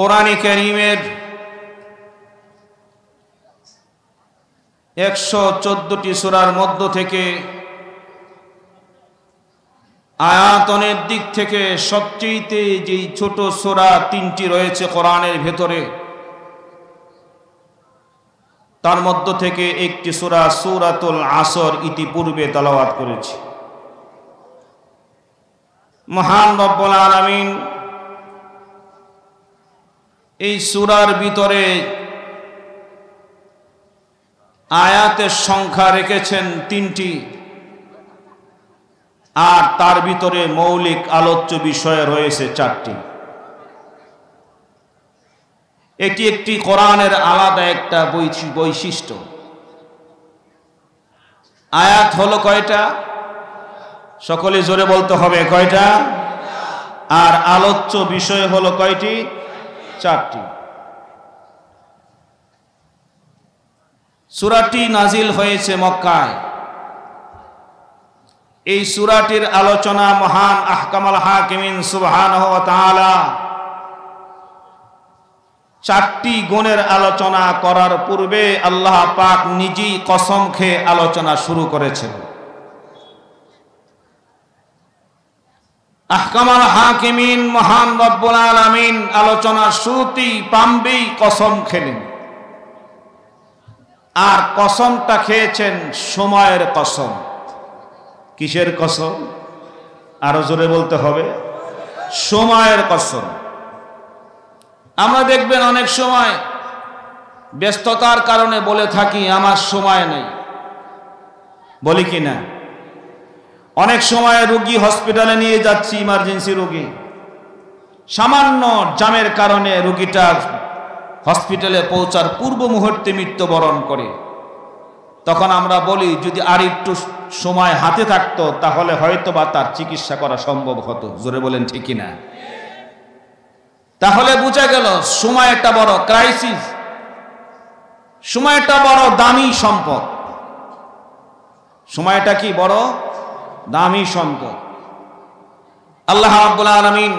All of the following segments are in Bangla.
কোরআনে কারীমের 114টি সূরার মধ্য থেকে আয়াতনের দিক থেকে সবচেয়ে যে ছোট সূরা 3টি রয়েছে কোরআনের ভেতরে, তার মধ্য থেকে একটি সূরা সূরাতুল আসর ইতিপূর্বে তেলাওয়াত করেছি। মহান রব্বুল আলামিন এই সূরার ভিতরে আয়াতের সংখ্যা রেখেছেন 3টি, আর তার ভিতরে মৌলিক আলোচ্য বিষয় রয়েছে 4টি। এটি একটি কোরআনের আলাদা একটা বৈশিষ্ট্য। আয়াত হলো কয়টা? সকলে জোরে বলতে হবে, কয়টা? আর আলোচ্য বিষয় হলো কয়টি? 4টি। সূরাটি নাজিল হয়েছে মক্কায়। এই সূরাটির আলোচনা মহান আহকামুল হাকিমিন সুবহানাহু ওয়া তাআলা 4টি গুণের আলোচনা করার পূর্বে আল্লাহ পাক নিজেই কসম খেয়ে আলোচনা শুরু করেছেন। আহকামুল হাকিমিন মহান রব্বুল আলামিন আলোচনার শুরুতেই পাম্বেই কসম খেলেন, আর কসমটা খেয়েছেন সময়ের কসম। কিসের কসম? আরো জোরে বলতে হবে, সময়ের কসম। আমরা দেখবেন অনেক সময় ব্যস্ততার কারণে বলে থাকি আমার সময় নেই, বলি কি না? অনেক সময় রোগী হসপিটালে নিয়ে যাচ্ছি, ইমার্জেন্সি রোগী, সামান্য জ্যামের কারণে রোগীটা হসপিটালে পৌঁছার পূর্ব মুহূর্তে মৃত্যুবরণ করে। তখন আমরা বলি যদি আর একটু সময় হাতে থাকতো তাহলে হয়তোবা তার চিকিৎসা করা সম্ভব হতো। জোরে বলেন ঠিক কিনা? তাহলে বোঝা গেল সময়টা বড় ক্রাইসিস, সময়টা বড় দামি সম্পদ। সময়টা কি বড় দামি সম্পদ। আল্লাহ রাব্বুল আলামিন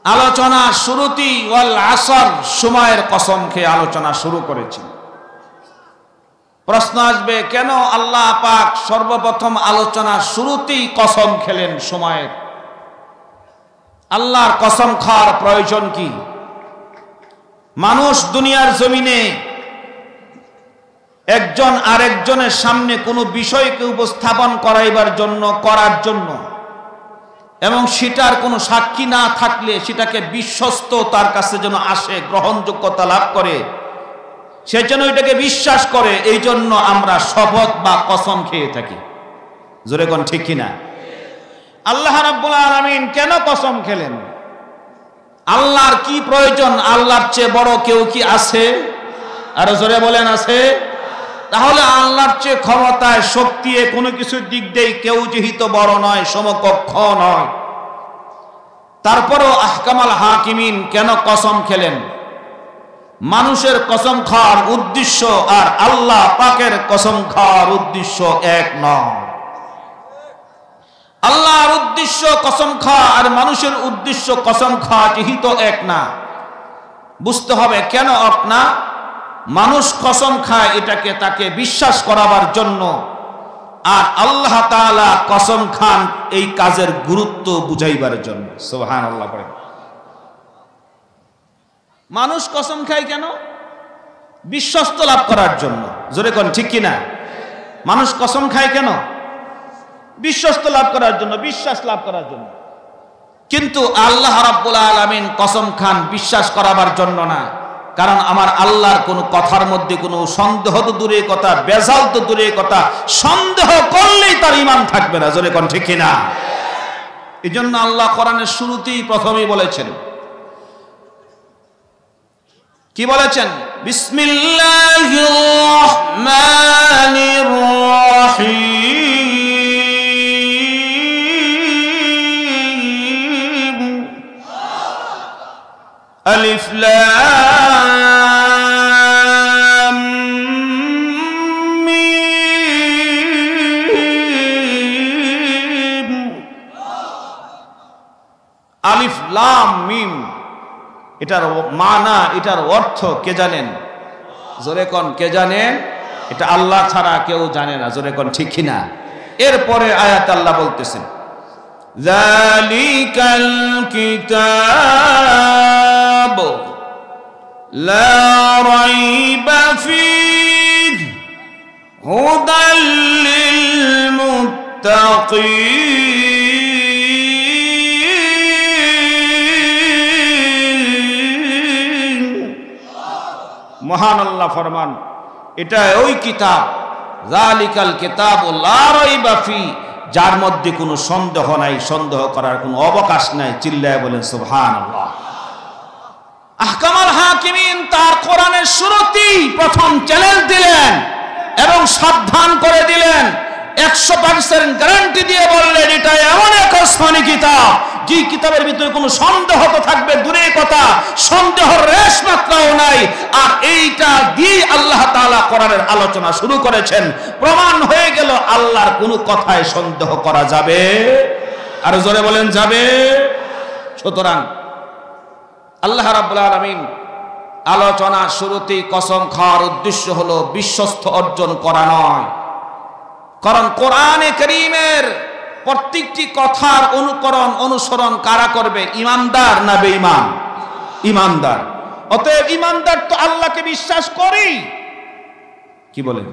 আলোচনা শুরুতেই ওয়াল আসর, সময়ের কসম খেয়ে আলোচনা শুরু করেছেন। প্রশ্ন আসবে, কেন আল্লাহ পাক সর্বপ্রথম আলোচনার শুরুতেই কসম খেলেন সময়ের? আল্লাহর কসম খাওয়ার প্রয়োজন কি? মানুষ দুনিয়ার জমিনে একজন আরেকজনের সামনে কোনো বিষয়কে উপস্থাপন করার জন্য এবং সেটার কোনো সাক্ষী না থাকলে সেটাকে বিশ্বস্ত তার কাছে যেন আসে, গ্রহণযোগ্যতা লাভ করে, সে যেন এটাকে বিশ্বাস করে, এই জন্য আমরা শপথ বা কসম খেয়ে থাকি। জোরে কোন ঠিক কিনা? আল্লাহ রাব্বুল আলামিন কেন কসম খেলেন? আল্লাহর কি প্রয়োজন? আল্লাহর চেয়ে বড় কেউ কি আছে? আর জোরে বলেন আছে? তাহলে আল্লাহর চেয়ে ক্ষমতায়, শক্তি, কোনো কিছুর দিক দিয়ে কেউ যেহেতু বড় নয়, সমকক্ষ নয়, তারপরও আহকামুল হাকিমিন কেন কসম খেলেন? মানুষের কসম খাওয়ার উদ্দেশ্য আর আল্লাহ পাকের কসম খাওয়ার উদ্দেশ্য এক নয়। আল্লাহর উদ্দেশ্য কসম খাওয়া আর মানুষের উদ্দেশ্য কসম খাওয়া যেহেতু এক না, বুঝতে হবে কেন এক না। মানুষ কসম খায় এটাকে তাকে বিশ্বাস করাবার জন্য, আর আল্লাহ তাআলা কসম খান এই কাজের গুরুত্ব বুঝাইবার জন্য। সুবহানাল্লাহ। মানুষ কসম খায় কেন? বিশ্বস্ত লাভ করার জন্য। জোরে কোন ঠিক কিনা? মানুষ কসম খায় কেন? বিশ্বস্ত লাভ করার জন্য, বিশ্বাস লাভ করার জন্য। কিন্তু আল্লাহ রাব্বুল আলামিন কসম খান বিশ্বাস করাবার জন্য না। কারণ আমার আল্লাহর কোনো কথার মধ্যে কোনো সন্দেহ তো দূরের কথা, বেজাল তো দূরের কথা, সন্দেহ করলেই তার ঈমান থাকবে না। জোরে কোন ঠিক কিনা? এই জন্য আল্লাহ কোরআনের শুরুতেই প্রথমেই বলেছেন, কি বলেছেন? বিসমিল্লাহির রহমানির রহিম, আলিফ লাম মিম। আলিফ লাম মিম এটার মানা, এটার অর্থ কে জানেন? জোরে কোন, কে জানেন? এটা আল্লাহ ছাড়া কেউ জানে না। জোরে কোন, ঠিক কিনা? এরপরে আয়াত আল্লাহ বলতেছেন, যালিকাল কিতাব লা রাইবা ফীহি হুদাল লিল মুত্তাকিন। মহান আল্লাহ ফরমান, এটা ওই কিতাব, যালিকাল কিতাব লা রাইবা ফীহি, যার মধ্যে কোনো সন্দেহ নাই, সন্দেহ করার কোনো অবকাশ নাই। চিল্লায় বলেন সুবহানাল্লাহ। আহকামুল হাকিমিন তার কোরআনের শুরুতেই প্রথম চ্যালেঞ্জ দিলেন এবং সাবধান করে দিলেন, 100% গ্যারান্টি দিয়ে বললেন, এটা এমন এক আসমানী কিতাব, যে কিতাবের ভিতরে কোনো সন্দেহ তো থাকবে দূরের কথা, সন্দেহের রেশ মাত্রাও নাই। আর এইটা দিয়ে আল্লাহ তাআলা কোরআনের আলোচনা শুরু করেছেন। প্রমাণ হয়ে গেল আল্লাহর কোনো কথায় সন্দেহ করা যাবে, আর জোরে বলেন যাবে। সুতরাং আল্লাহ রাব্বুল আলামিন আলোচনা শুরুতেই কসম খাওয়ার উদ্দেশ্য হলো বিশ্বস্ত অর্জন করা নয়। কারণ কোরআনে কারীমের প্রত্যেকটি কথার অনুকরণ অনুসরণ কারা করবে? ইমানদার না বেঈমান? ইমানদার। অতএব ইমানদার তো আল্লাহকে বিশ্বাস করেই, কি বলেন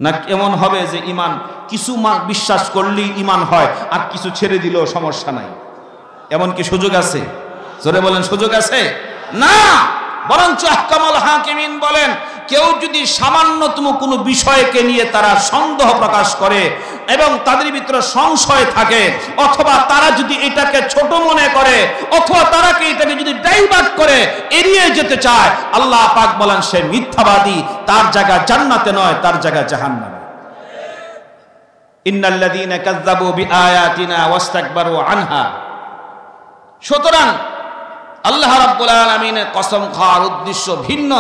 না? এমন হবে যে ইমান কিছু বিশ্বাস করলেই ইমান হয়, আর কিছু ছেড়ে দিলেও সমস্যা নাই, এমন কি সুযোগ আছে? জোরে বলেন, সুযোগ আছে না। বরঞ্চ আহকামুল হাকিমিন বলেন, কেউ যদি সামান্যতম কোনো বিষয়কে নিয়ে তারা সন্দেহ প্রকাশ করে এবং তাদের ভিতরে সংশয় থাকে, অথবা তারা যদি এটাকে ছোট মনে করে, অথবা তারা এটাকে যদি ডাইভার্ট করে এড়িয়ে যেতে চায়, আল্লাহ পাক বলেন সে মিথ্যাবাদী, তার জায়গা জান্নাতে নয়, তার জায়গা জাহান্নামে। ইন্নাল্লাযীনা কাযযাবু বিআয়াতিনা ওয়াস্তাকবারু আনহা। সুতরাং আল্লাহ রাব্বুল আলামিনের কসম খাওয়ার উদ্দেশ্য ভিন্ন।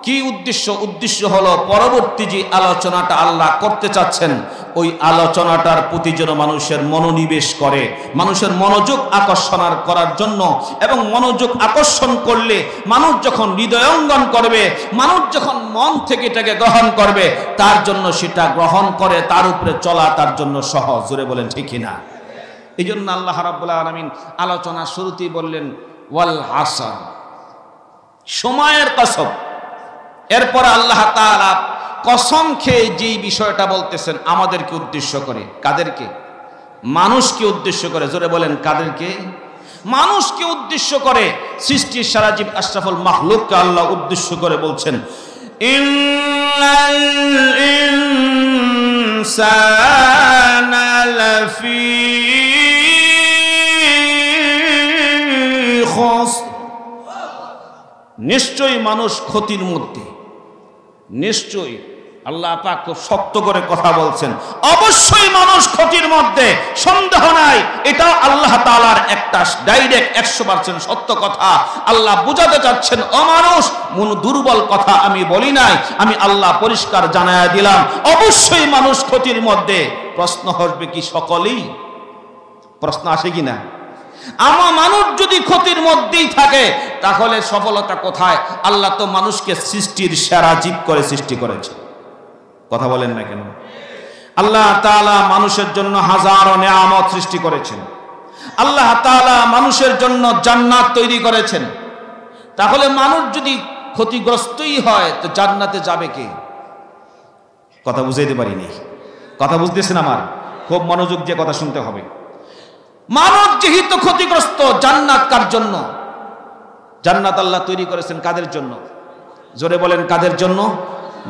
কি উদ্দেশ্য? উদ্দেশ্য হলো পরবর্তী যে আলোচনাটা আল্লাহ করতে চাচ্ছেন, ওই আলোচনাটার প্রতি যেন মানুষের মনোনিবেশ করে, মানুষের মনোযোগ আকর্ষণ করার জন্য। এবং মনোযোগ আকর্ষণ করলে মানুষ যখন হৃদয়ঙ্গন করবে, মানুষ যখন মন থেকে এটাকে গ্রহণ করবে, তার জন্য সেটা গ্রহণ করে তার উপরে চলা তার জন্য সহজ। জোরে বলেন ঠিক কিনা? এই জন্য আল্লাহ রাব্বুল আলামিন আলোচনা শুরুতেই বললেন ওয়াল আসর, সময়ের কসম। এরপর আল্লাহ তাআলা কসম খেয়ে যেই বিষয়টা বলতেছেন আমাদেরকে উদ্দেশ্য করে। কাদেরকে? মানুষকে উদ্দেশ্য করে। জোরে বলেন কাদেরকে? মানুষকে উদ্দেশ্য করে। সৃষ্টির সারা জীব আশরাফুল মাখলুককে আল্লাহ উদ্দেশ্য করে বলছেন, ইন্নাল ইনসানা লাফি খুসর, নিশ্চয়ই মানুষ ক্ষতির মধ্যে। নিশ্চয়ই, আল্লাহ পাক খুব শক্ত করে কথা বলছেন, অবশ্যই মানুষ ক্ষতির মধ্যে, সন্দেহ নাই। এটা আল্লাহ তাআলার একটা ডাইরেক্ট 100% সত্য কথা। আল্লাহ বুঝাতে চাচ্ছেন, ও মানুষ, মন দুর্বল কথা আমি বলি নাই, আমি আল্লাহ পরিষ্কার জানায়া দিলাম, অবশ্যই মানুষ ক্ষতির মধ্যে। প্রশ্ন হবে কি সকলেই? প্রশ্ন আসে কিনা? আমার মানুষ যদি ক্ষতির মধ্যেই থাকে তাহলে সফলতা কোথায়? আল্লাহ তো মানুষকে সৃষ্টির সেরা জীব করে সৃষ্টি করেছে। কথা বলেন না কেন? আল্লাহ তাআলা মানুষের জন্য হাজারো নিয়ামত সৃষ্টি করেছেন। আল্লাহ তাআলা মানুষের জন্য জান্নাত তৈরি করেছেন। তাহলে মানুষ যদি ক্ষতিগ্রস্তই হয় তো জান্নাতে যাবে কে? কথা বুঝাইতে পারিনি। কথা বুঝতেছেন আমার? খুব মনোযোগ দিয়ে কথা শুনতে হবে। মানব যেহেতু ক্ষতিগ্রস্ত, জান্নাত কার জন্য? জান্নাত আল্লাহ তৈরি করেছেন কাদের জন্য? জোরে বলেন কাদের জন্য?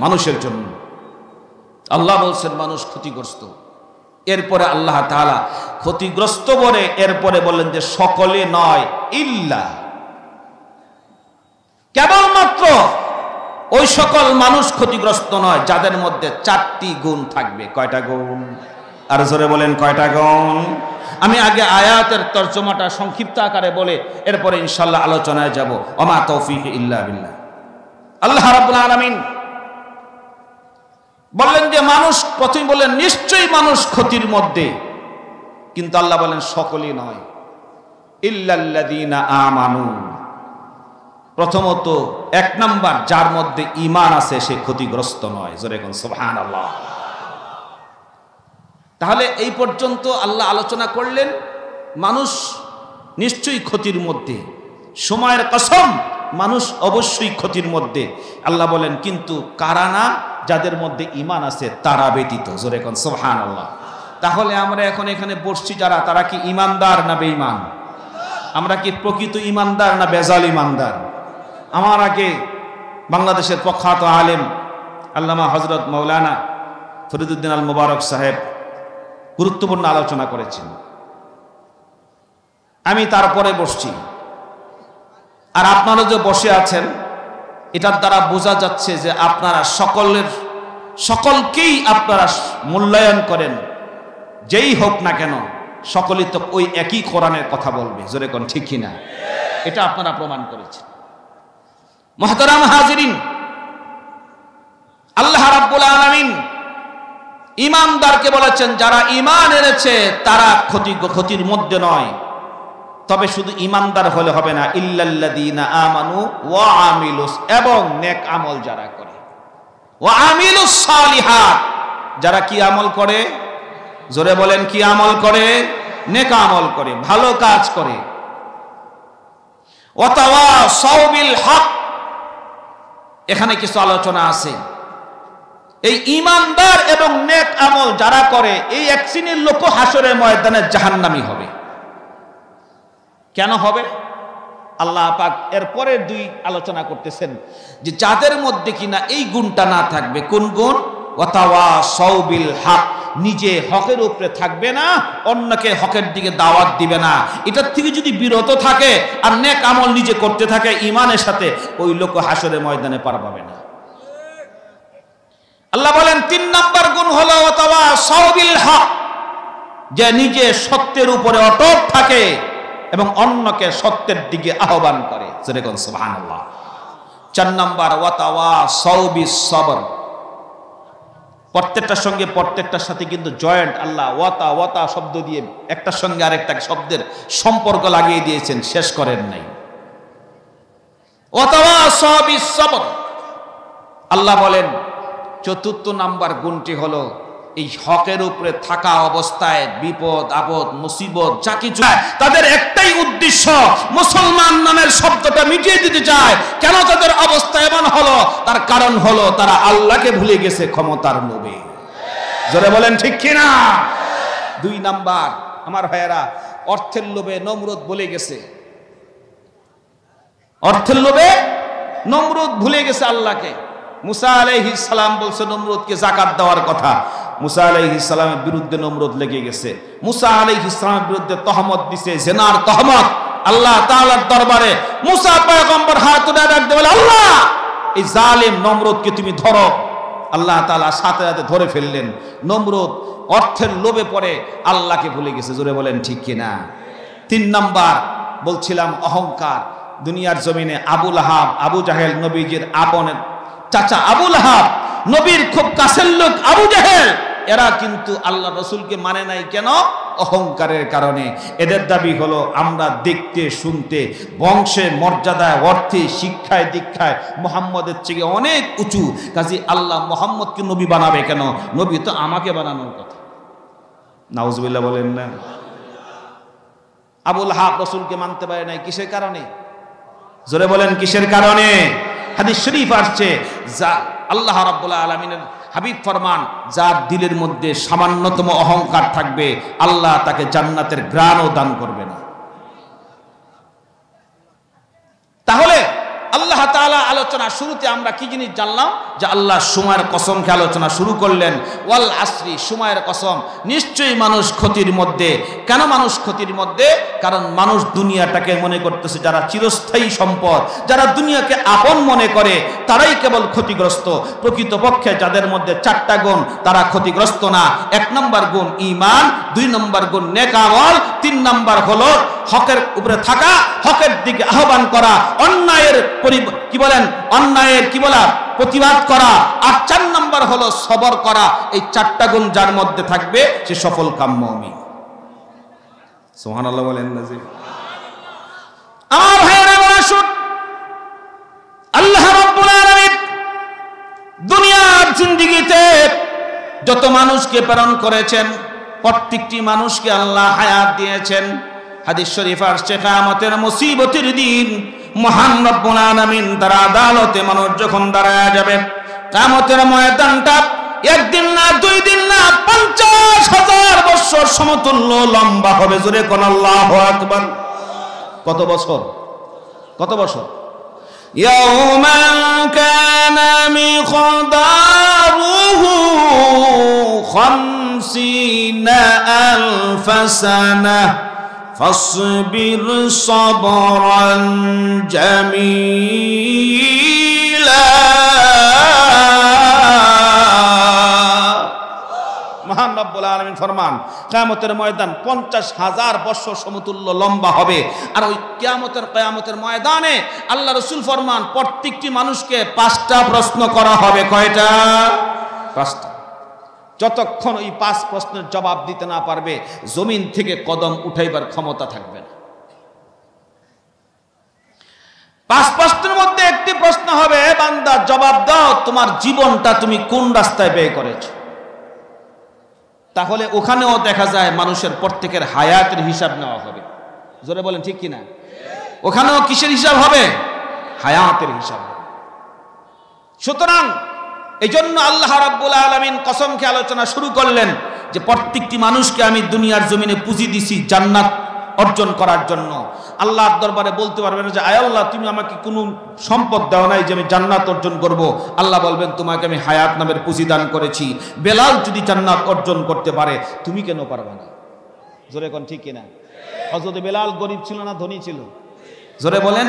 মানুষের জন্য। আল্লাহ বলছেন মানুষ ক্ষতিগ্রস্ত। এরপরে আল্লাহ তাআলা ক্ষতিগ্রস্ত বলে এরপরে বলেন যে সকলে নয়, ইল্লা, কেবলমাত্র ওই সকল মানুষ ক্ষতিগ্রস্ত নয় যাদের মধ্যে 4টি গুণ থাকবে। কয়টা গুণ? আর জোরে বলেন কয়টা গুণ? আমি আগে আয়াতের তর্জমাটা সংক্ষিপ্ত আকারে বলে এরপরে ইনশাআল্লাহ আলোচনায় যাব। ওমা তৌফিক ইল্লা বিল্লাহ। আল্লাহ রাব্বুল আলামিন বললেন যে মানুষ, প্রথমে বললেন নিশ্চয়ই মানুষ ক্ষতির মধ্যে, কিন্তু আল্লাহ বলেন সকলেই নয়, ইল্লাল্লাযীনা আমানু, প্রথমত এক নাম্বার, যার মধ্যে ঈমান আছে সে ক্ষতিগ্রস্ত নয়। জোরে কোন সুবহানাল্লাহ। তাহলে এই পর্যন্ত আল্লাহ আলোচনা করলেন মানুষ নিশ্চয়ই ক্ষতির মধ্যে, সময়ের কসম মানুষ অবশ্যই ক্ষতির মধ্যে। আল্লাহ বলেন কিন্তু কারা না, যাদের মধ্যে ঈমান আছে তারা ব্যতীত। জোরে কোন সুবহানাল্লাহ। তাহলে আমরা এখন এখানে বসছি যারা, তারা কি ঈমানদার না বেঈমান? আমরা কি প্রকৃত ঈমানদার না বেজাল ঈমানদার? আমার আগে বাংলাদেশের প্রখ্যাত আলেম আল্লামা হযরত মাওলানা ফরিদউদ্দিন আল মুবারক সাহেব গুরুত্বপূর্ণ আলোচনা করেছেন। আমি তারপরে বসছি, আর আপনারা যে বসে আছেন এটার দ্বারা বোঝা যাচ্ছে যে আপনারা সকলকেই আপনারা মূল্যায়ন করেন, যেই হোক না কেন সকলেই তো ওই একই কোরআনের কথা বলবে। জোরে কোন ঠিক কিনা? এটা আপনারা প্রমাণ করেছেন। মুহতারাম হাজিরিন, আল্লাহ রাব্বুল আলামিন ঈমানদারকে বলেছেন যারা ঈমান এনেছে তারা ক্ষতির মধ্যে নয়। তবে শুধু ঈমানদার হলে হবে না, ইল্লাল্লাযীনা আমানু ওয়া আমিলুস, এবং নেক আমল যারা করে, ওয়া আমিলুস সালিহাত, যারা কি আমল করে? জোরে বলেন, কি আমল করে? নেক আমল করে, ভালো কাজ করে। ওয়া তাওয়াসাউ বিল হক, এখানে কিছু আলোচনা আছে। এই ঈমানদার এবং নেক আমল যারা করে এই এক শ্রেণীর লোক হাসরের ময়দানে জাহান্নামী হবে। কেন হবে? আল্লাহ পাক এর পরের দুই আলোচনা করতেছেন যে যাদের মধ্যে কিনা এই গুণটা না থাকবে। কোন গুণ? ওয়া তাওয়াসাউ বিল হক, নিজে হকের উপরে থাকবে না, অন্যকে হকের দিকে দাওয়াত দিবে না। এটার থেকে যদি বিরত থাকে আর নেক আমল নিজে করতে থাকে ঈমানের সাথে, ওই লোক হাসরের ময়দানে পার পাবে না। আল্লাহ বলেন ৩ নাম্বার গুণ হলো ওয়া তাওয়াসাউ বিল হক, যে নিজে সত্যের উপরে অটল থাকে এবং অন্যকে সত্যের দিকে আহ্বান করে। যেরকম সুবহানাল্লাহ। ৪ নাম্বার ওয়া তাওয়াসাউ বিস সবর, প্রত্যেকটার সাথে কিন্তু জয়েন্ট। আল্লাহ ওয়াতা শব্দ দিয়ে একটার সঙ্গে আরেকটা শব্দের সম্পর্ক লাগিয়ে দিয়েছেন, শেষ করেন নাই। ওয়া তাওয়াসাউ বিস সবর, আল্লাহ বলেন ৪র্থ নাম্বার গুণটি হলো এই হকের উপরে থাকা অবস্থায় বিপদ আপদ মুসিবত যা কিছু তাদের একটাই উদ্দেশ্য, মুসলমান নামের শব্দটা মিটিয়ে দিতে চায়। কেন তাদের অবস্থা এমন হলো? তার কারণ হলো তারা আল্লাহকে ভুলে গেছে ক্ষমতার লোভে। জোরে বলেন ঠিক কিনা? ২ নাম্বার আমার ভাইয়েরা, অর্থের লোভে নমরুদ ভুলে গেছে। অর্থের লোভে নমরুদ ভুলে গেছে আল্লাহকে। মুসা আলাইহিস সালাম বলছে নমরুদকে যাকাত দেওয়ার কথা। মুসা আলাইহিস সালামের বিরুদ্ধে নমরুদ লেগে গেছে। মুসা আলাইহিস সালামের বিরুদ্ধে তহমত দিছে, জিনার তহমত। আল্লাহ তাআলার দরবারে মুসা পয়গম্বর হাত উঠায় ডাকতে বলে, আল্লাহ এই জালেম নমরুদকে তুমি ধরো। আল্লাহ তাআলা সাথে সাথে ধরে ফেললেন। নমরুদ অর্থের লোভে পড়ে আল্লাহকে ভুলে গেছে। জোরে বলেন ঠিক কিনা? ৩ নাম্বার বলছিলাম অহংকার। দুনিয়ার জমিনে আবু লাহাব, আবু জাহেল, নবীজির আপনের চাচা আবু লাহাব, নবীর খুব কাছের লোক আবু জাহেল, এরা কিন্তু আল্লাহ রসুলকে মানে নাই। কেন? অহংকারের কারণে। এদের দাবি হলো আমরা দেখতে শুনতে বংশে মর্যাদায় অর্থে শিক্ষায় দীক্ষায় মুহাম্মদের থেকে অনেক উঁচু, কাজে আল্লাহ মুহাম্মদকে নবী বানাবে কেন? নবী তো আমাকে বানানোর কথা। নাউজুবিল্লাহ বলেন না। আবু লাহাব রসুলকে মানতে পারে নাই কিসের কারণে? জোরে বলেন কিসের কারণে? হাদিস শরীফ আসছে, যা আল্লাহ রাব্বুল আলামিনের হাবিব ফরমান, যার দিলের মধ্যে সামান্যতম অহংকার থাকবে আল্লাহ তাকে জান্নাতের ঘ্রাণও দান করবে না। তাহলে আল্লাহ তাআলা আলোচনা শুরুতে আমরা কি জিনিস জানলাম? যে আল্লাহ সময়ের কসমকে আলোচনা শুরু করলেন। ওয়াল আসরি, সময়ের কসম, নিশ্চয়ই মানুষ ক্ষতির মধ্যে। কেন মানুষ ক্ষতির মধ্যে? কারণ মানুষ দুনিয়াটাকে মনে করতেছে যারা চিরস্থায়ী সম্পদ, যারা দুনিয়াকে আপন মনে করে তারাই কেবল ক্ষতিগ্রস্ত। প্রকৃতপক্ষে যাদের মধ্যে 4টা গুণ তারা ক্ষতিগ্রস্ত না। 1 নম্বর গুণ ঈমান, 2 নম্বর গুণ নেক আমল, 3 নম্বর হলো হকের উপরে থাকা, হকের দিকে আহ্বান করা, অন্যায়ের প্রতিবাদ করা, আর 4 নম্বর হলো সবর করা। এই 4টা গুণ যার মধ্যে থাকবে সে সফল কাম মুমিন। সুবহানাল্লাহ বলেন না জি? আমার ভাইয়েরা আসুন, জিন্দেগিতে যত মানুষকে প্রেরণ করেছেন প্রত্যেকটি মানুষকে আল্লাহ হায়াত দিয়েছেন। হাদিস শরীফ আসছে কিয়ামতের মুসিবতের দিন মহান রব্বুল আলামিন তার আদালতে মানুষ যখন দাঁড়ায় যাবে, কিয়ামতের ময়দানটা একদিন না, 2 দিন না, 50,000 বছর সমতুল্য লম্বা হবে। জোরে কোন আল্লাহু আকবার। কত বছর? কত বছর? ইয়াউমান কানা মিকদারুহু 50,000 সানাহ ফাসবির সাবরান জামিলা। মহান রব্বুল আলামিন ফরমান কিয়ামতের ময়দান 50,000 বছর সমতুল্য লম্বা হবে। আর ওই কিয়ামতের ময়দানে আল্লাহ রাসূল ফরমান প্রত্যেকটি মানুষকে 5টা প্রশ্ন করা হবে। কয়টা? 5টা। যতক্ষণ ওই 5 প্রশ্নের জবাব দিতে না পারবে জমিন থেকে কদম উঠাইবার ক্ষমতা থাকবে না। 5 প্রশ্নের মধ্যে একটি প্রশ্ন হবে, বান্দা জবাব দাও তোমার জীবনটা তুমি কোন রাস্তায় ব্যয় করেছো। তাহলে ওখানেও দেখা যায় মানুষের প্রত্যেকের হায়াতের হিসাব নেওয়া হবে। জোরে বলেন ঠিক কিনা? ওখানেও কিসের হিসাব হবে? হায়াতের হিসাব হবে। সুতরাং এই জন্য আল্লাহ রাব্বুল আলামিন কসমকে আলোচনা শুরু করলেন যে প্রত্যেকটি মানুষকে আমি দুনিয়ার জমিনে পুঁজি দিছি জান্নাত অর্জন করার জন্য। আল্লাহর দরবারে বলতে পারবেন যে আয় আল্লাহ তুমি আমাকে কোনো সম্পদ দাও নাই যে আমি জান্নাত অর্জন করব। আল্লাহ বলবেন তোমাকে আমি হায়াত নামের পুঁজি দান করেছি। বেলাল যদি জান্নাত অর্জন করতে পারে তুমি কেন পারবে না? জোরে কোন ঠিক কিনা? হযরত বেলাল গরিব ছিল না ধনী ছিল? জোরে বলেন।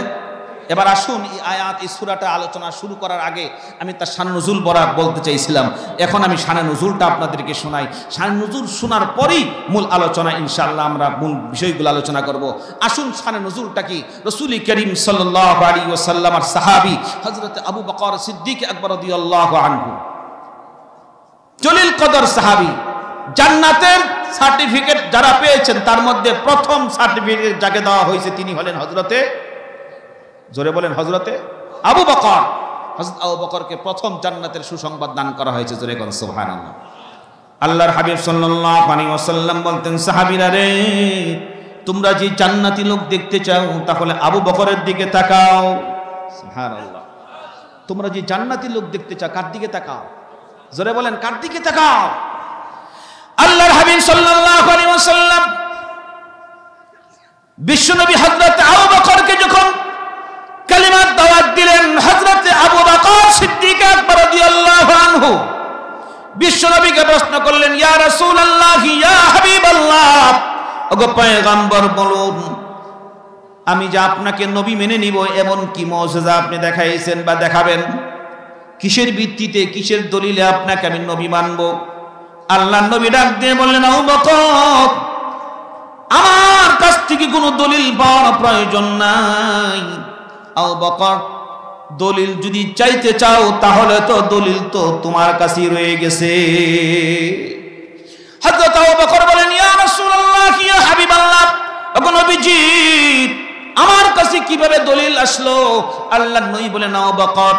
এবার আসুন এই আয়াত, এই সূরাটা আলোচনা শুরু করার আগে আমি তার শানে নুজুল বরাত বলতে চাইছিলাম। এখন আমি শানে নুজুলটা আপনাদেরকে শোনাই। শানে নুজুল শোনার পরেই মূল আলোচনা ইনশাআল্লাহ আমরা মূল বিষয়গুলো আলোচনা করব। আসুন শানে নুজুলটা কি। রাসূল করিম সাল্লাল্লাহু আলাইহি ওয়াসাল্লামের সাহাবী হযরত আবু বকর সিদ্দিক আকবর রাদিয়াল্লাহু আনহু, জলিল কদর সাহাবী, জান্নাতের সার্টিফিকেট যারা পেয়েছেন তার মধ্যে প্রথম সার্টিফিকেট যাকে দেওয়া হয়েছে তিনি হলেন হযরতে, জোরে বলেন, হযরতে আবু বকর। হযরত আবু বকরকে প্রথম জান্নাতের সুসংবাদ দান করা হয়েছে। জোরে কোন সুবহানাল্লাহ। আল্লাহর হাবিব সাল্লাল্লাহু আলাইহি ওয়াসাল্লাম বলতেন, সাহাবীরা রে তোমরা যে জান্নাতি লোক দেখতে চাও তাহলে আবু বকরের দিকে তাকাও। সুবহানাল্লাহ। তোমরা যে জান্নাতি লোক দেখতে চাও কার দিকে তাকাও? জোরে বলেন, কার দিকে তাকাও? আল্লাহর হাবিব সাল্লাল্লাহু আলাইহি ওয়াসাল্লাম বিশ্বনবী হযরত আবু বকরকে যখন কালিমার দাওয়াত দিলেন, হযরত আবু বকর সিদ্দিক আকবর রাদিয়াল্লাহু আনহু বিশ্বনবীকে প্রশ্ন করলেন, ইয়া রাসূলুল্লাহ, ইয়া হাবিবাল্লাহ, ওগো পয়গম্বর বলুন আমি যে আপনাকে নবী মেনে নিব এমন কি মুজিজা আপনি দেখাইছেন বা দেখাবেন? কিসের ভিত্তিতে, কিসের দলিলে আপনাকে আমি নবী মানব? আল্লাহর নবী ডাক দিয়ে বললেন, আবু বকর আমার কাছ থেকে কোনো দলিল পাওয়ার প্রয়োজন নাই। আবু বকর দলিল যদি চাইতে চাও তাহলে তো দলিল তো তোমার কাছেই রয়ে গেছে। হযরত আবু বকর বলেন, ইয়া রাসূলুল্লাহ, ইয়া হাবিবাল্লাহ, ওগো নবীজি আমার কাছে কিভাবে দলিল আসলো? আল্লাহর নবী বলেন, আবু বকর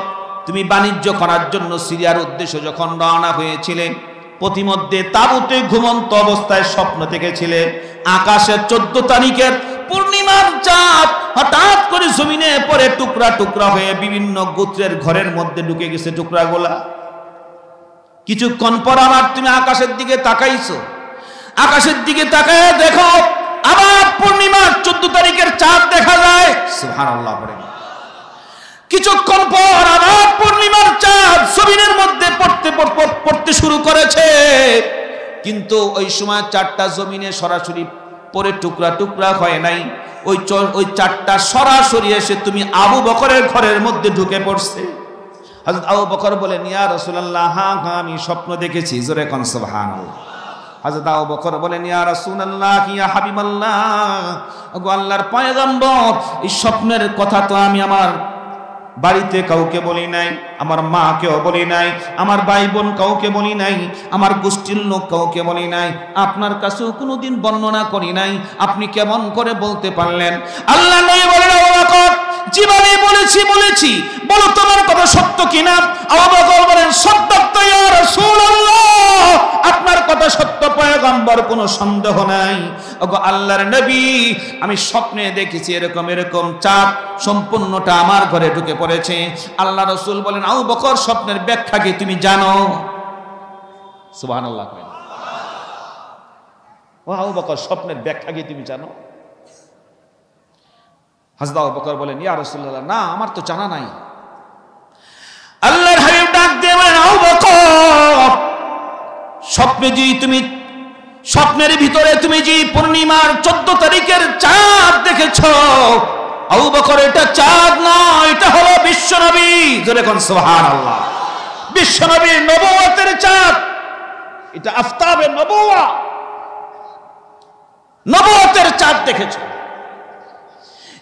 তুমি বাণিজ্য করার জন্য সিরিয়ার উদ্দেশ্যে যখন রওনা হয়েছিলে প্রতিমধ্যে তাঁবুতে ঘুমন্ত অবস্থায় স্বপ্ন দেখেছিলে আকাশের 14 তারিখের পূর্ণিমার চাঁদ হঠাৎ করে জমিনে পড়ে টুকরা টুকরা হয়ে বিভিন্ন গোত্রের ঘরের মধ্যে ঢুকে গেছে টুকরাগুলা। কিছুক্ষণ পর আবার তুমি আকাশের দিকে তাকাইছো, আকাশের দিকে তাকায় দেখো আবার পূর্ণিমার 14 তারিখের চাঁদ দেখা যায়। সুবহানাল্লাহ। পড়ে কিছুক্ষণ পর আবার পূর্ণিমার চাঁদ জমিনের মধ্যে পড়তে শুরু করেছে, কিন্তু ওই সময় চাঁদটা জমিনে সরাসরি পরে টুকরা টুকরা হয় নাই। ওই চাঁদটা সরাসরি এসে তুমি আবু বকরের ঘরের মধ্যে ঢুকে পড়ছে। হযরত আবু বকর বলেন, ইয়া রাসূলুল্লাহ, হ্যাঁ আমি স্বপ্ন দেখেছি। জোরে কোন সুবহানাল্লাহ। হযরত আবু বকর বলেন, ইয়া রাসূলুল্লাহ, ইয়া হাবিবাল্লাহ, ওগো আল্লাহর পয়গম্বর এই স্বপ্নের কথা তো আমি আমার বাড়িতে কাউকে বলি নাই, আমার মাকেও বলি নাই, আমার ভাই বোন কাউকে বলি নাই, আমার গোষ্ঠীর লোক কাউকে বলি নাই, আপনার কাছেও কোনোদিন বর্ণনা করি নাই, আপনি কেমন করে বলতে পারলেন? আল্লাহ নবী বলেন, আবু বকর যেভাবে বলেছি বলো তোমার কথা সত্য কিনা। আবু বকর বলেন সত্য ইয়া রাসূলুল্লাহ, আপনার কথা সত্য পয়গম্বর, কোনো সন্দেহ নাই। ওগো আল্লাহর নবী, আমি স্বপ্নে দেখেছি এরকম চাঁদ সম্পূর্ণটা আমার ঘরে ঢুকে পড়েছে। আল্লাহ রাসূল বলেন আবু বকর স্বপ্নের ব্যাখ্যা কি তুমি জানো? সুবহানাল্লাহ। ও আবু বকর স্বপ্নের ব্যাখ্যা কি তুমি জানো? হযরত আবু বকর বলেন ইয়া রাসূলুল্লাহ, না আমার তো জানা নাই। আল্লাহর হাবিব ডাক দিয়ে বলেন আবু বকর, স্বপ্নের ভিতরে তুমি যে পূর্ণিমার 14 তারিখের চাঁদ দেখেছো, আবু বকর এটা চাঁদ নয়, এটা হলো বিশ্বনবী। জোরে কোন সুবহানাল্লাহ। বিশ্বনবীর নবুয়তের চাঁদ, এটা আফতাবে নবুয়তের চাঁদ দেখেছো।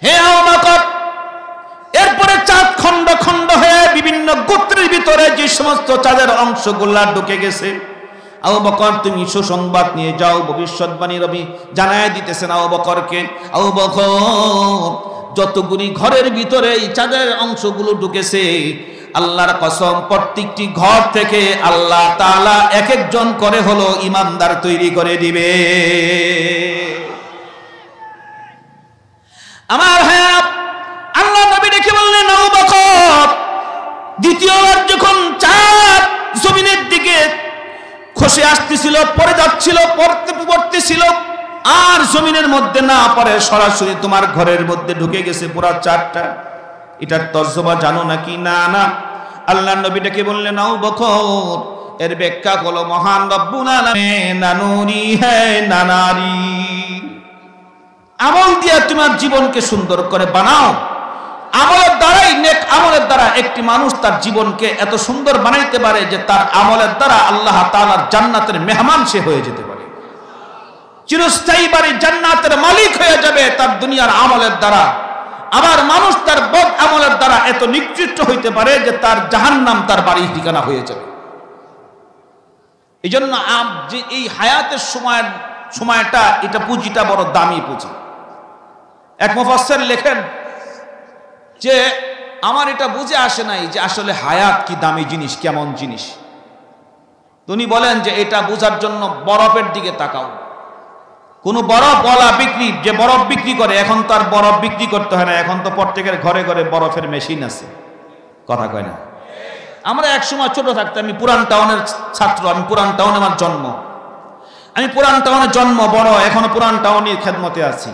হে আবু বকর, এরপরে চাঁদ খন্ড খন্ড হয়ে বিভিন্ন গোত্রের ভিতরে যে সমস্ত চাঁদের অংশগুলা ঢুকে গেছে, আবু বকর তুমি সুসংবাদ নিয়ে যাও। ভবিষ্যৎবাণী রবি জানায় দিতেছেন আবু বকরকে, আবু বকর যতগুলি ঘরের ভিতরে এই চাঁদের অংশগুলো ঢুকেছে, আল্লাহর কসম প্রত্যেকটি ঘর থেকে আল্লাহ তাআলা এক একজন করে হলো ইমানদার তৈরি করে দিবে। আমার হ্যাঁ, আল্লাহ নবী দেখে বললেন আবু বকর, দ্বিতীয়বার যখন চাঁদ জমিনের দিকে খসে আসতেছিল, পড়ে যাচ্ছিল, পড়তেছিল, আর জমিনের মধ্যে না পড়ে সরাসরি তোমার ঘরের মধ্যে ঢুকে গেছে পুরা চাঁদটা, এটার তর্জমা জানো নাকি? না না। আল্লাহ নবী ডেকে বললেন আবু বকর, এর ব্যাখ্যা হলো মহান রব্বুল আলামিন নানুরি হ্যায় নানারি, আমল দিয়া তোমার জীবনকে সুন্দর করে বানাও। আমলের দ্বারাই, নেক আমলের দ্বারা একটি মানুষ তার জীবনকে এত সুন্দর বানাইতে পারে যে তার আমলের দ্বারা আল্লাহ তাআলার জান্নাতের মেহমান সে হয়ে যেতে পারে, চিরস্থায়ী বাড়ি জান্নাতের মালিক হয়ে যাবে তার দুনিয়ার আমলের দ্বারা। আবার মানুষ তার বদ আমলের দ্বারা এত নিকৃষ্ট হইতে পারে যে তার জাহান্নাম তার বাড়ির ঠিকানা হয়ে যাবে। এই জন্য যে এই হায়াতের সময়টা, এটা পুঁজিটা বড় দামি পুঁজি। এক মুফাসসির লেখেন যে আমার এটা বুঝে আসে নাই যে আসলে হায়াত কি দামি জিনিস, কেমন জিনিস। উনি বলেন যে এটা বোঝার জন্য বরফের দিকে তাকাও। কোন বরফওয়ালা যে বরফ বিক্রি করে, এখন তো আর বরফ বিক্রি করতে হয় না, এখন তো প্রত্যেকের ঘরে ঘরে বরফের মেশিন আছে। কথা কয় না? আমরা এক সময় ছোট থাকতে, আমি পুরান টাউনের ছাত্র, আমি পুরান টাউনে আমার জন্ম, আমি পুরান টাউনে জন্ম বড়, এখনো পুরান টাউনের খেদমতে আছি।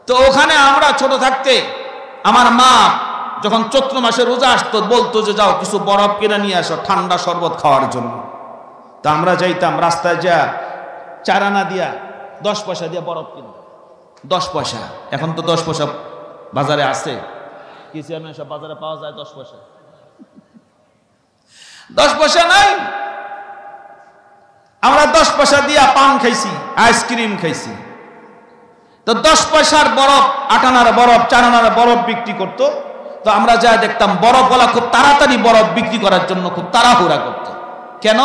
তো ওখানে আমরা ছোট থাকতে আমার মা যখন চৈত্র মাসে রোজা আসতো বলতো যে যাও কিছু বরফ কিনে নিয়ে আসো ঠান্ডা শরবত খাওয়ার জন্য। তো আমরা যাইতাম, রাস্তায় যা 4 আনা দিয়া 10 পয়সা দিয়ে বরফ কিনতাম, 10 পয়সা। এখন তো 10 পয়সা বাজারে আছে, কি চেয়ারম্যান সব বাজারে পাওয়া যায় 10 পয়সা, 10 পয়সা নাই। আমরা 10 পয়সা দিয়া পান খাইছি, আইসক্রিম খাইছি। তো 10 পয়সার বরফ, 8 আনার বরফ, 4 আনার বরফ বিক্রি করতো। তো আমরা যা দেখতাম বরফওয়ালা খুব তাড়াতাড়ি বরফ বিক্রি করার জন্য খুব তাড়াহুড়া করত। কেন?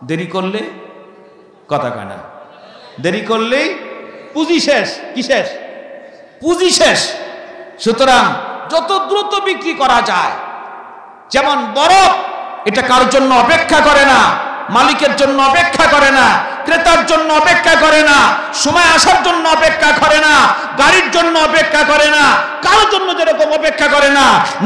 দেরি করলে, কথা কয় না, দেরি করলেই পুঁজি শেষ। কি শেষ? পুঁজি শেষ। সুতরাং যত দ্রুত বিক্রি করা যায়, যেমন বরফ এটা কারোর জন্য অপেক্ষা করে না, মালিকের জন্য অপেক্ষা করে না, ক্রেতার জন্য অপেক্ষা করে না, সময় আসার জন্য অপেক্ষা করে না, গাড়ির জন্য অপেক্ষা করে না, কারোর জন্য যেরকম অপেক্ষা করে না,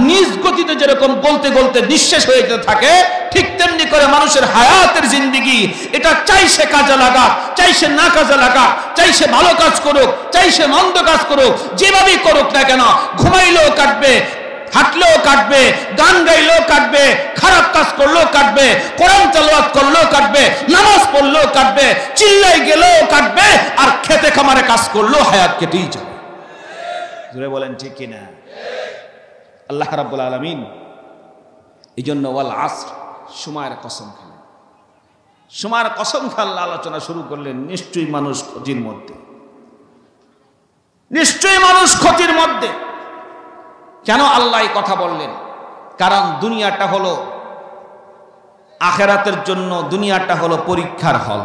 নিজ গতিতে যেরকম গলতে গলতে নিঃশেষ হয়ে যেতে থাকে, ঠিক তেমনি করে মানুষের হায়াতের জিন্দেগি এটা চাই সে কাজে লাগা, চাই সে না কাজে লাগা, চাই সে ভালো কাজ করুক, চাই সে মন্দ কাজ করুক, যেভাবেই করুক না কেন, ঘুমাইলেও কাটবে, হাঁটলেও কাটবে, গান গাইলেও কাটবে, খারাপ কাজ করলেও কাটবে, কোরআন তেলাওয়াত করলেও কাটবে, নামাজ পড়লেও কাটবে, চিল্লাই গেলেও কাটবে, আর খেতে খামারে কাজ করলেও হায়াত কেটেই যাবে। জোরে বলেন ঠিক কিনা? আল্লাহ রাব্বুল আলামিন এই জন্য ওয়াল আসর, সময়ের কসম খেলেন। সময়ের কসম খেয়ে আলোচনা শুরু করলেন। নিশ্চয়ই মানুষ ক্ষতির মধ্যে, নিশ্চয়ই মানুষ ক্ষতির মধ্যে। কেন আল্লাহ এই কথা বললেন? কারণ দুনিয়াটা হলো আখেরাতের জন্য, দুনিয়াটা হলো পরীক্ষার হল।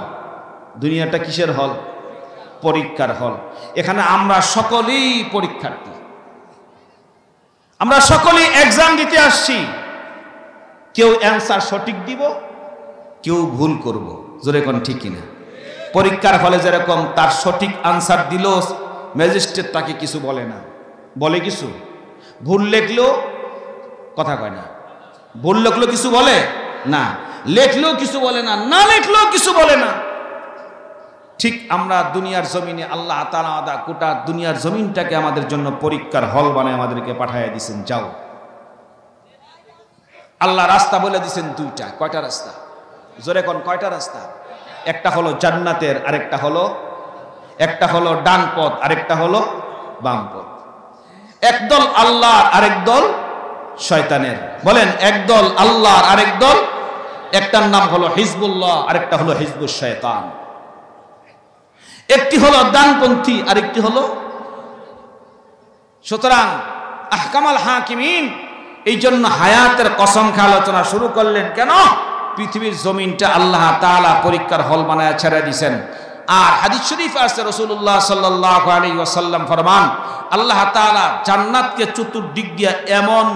দুনিয়াটা কিসের হল? পরীক্ষার হল। এখানে আমরা সকলেই পরীক্ষার্থী। আমরা সকলেই এক্সাম দিতে আসছি, কেউ অ্যান্সার সঠিক দিব, কেউ ভুল করব, জোরে কোন ঠিক কিনা? পরীক্ষার হলে যেরকম তার সঠিক আনসার দিল ম্যাজিস্ট্রেট তাকে কিছু বলে না, বলে কিছু? ভুল লেখলেও কথা কয় না, ভুল লেখলেও কিছু বলে না, লেখলেও কিছু বলে না, না লেখলেও কিছু বলে না। ঠিক আমরা দুনিয়ার জমিনে আল্লাহ তাআলা গোটা দুনিয়ার জমিনটাকে আমাদের জন্য পরীক্ষার হল বানায় আমাদেরকে পাঠাইয়া দিয়েছেন। যাও, আল্লাহ রাস্তা বলে দিয়েছেন দুইটা। কয়টা রাস্তা? জোরে কোন কয়টা রাস্তা? একটা হলো জান্নাতের, একটা হলো ডান পথ, আরেকটা হলো বাম পথ। একদল আল্লাহর, আরেক দল শয়তানের। বলেন, একদল আল্লাহর, আরেক দল, একটার নাম হলো হিজবুল্লাহ, আরেকটা হলো হিজবুশ শয়তান। একটি হলো ডানপন্থী, আরেকটি হলো। সুতরাং আহকামাল হাকিমিন এই জন্য হায়াতের কসম খেয়ে আলোচনা শুরু করলেন। কেন? পৃথিবীর জমিনটা আল্লাহ তাআলা পরীক্ষার হল বানায় ছেড়ে দিয়েছেন। আর হাদিস শরীফ আছে, রাসূলুল্লাহ সাল্লাল্লাহু আলাইহি ওয়াসাল্লাম ফরমান, আল্লাহ তাআলা জান্নাতকে চতুর্দিক দিয়ে এমন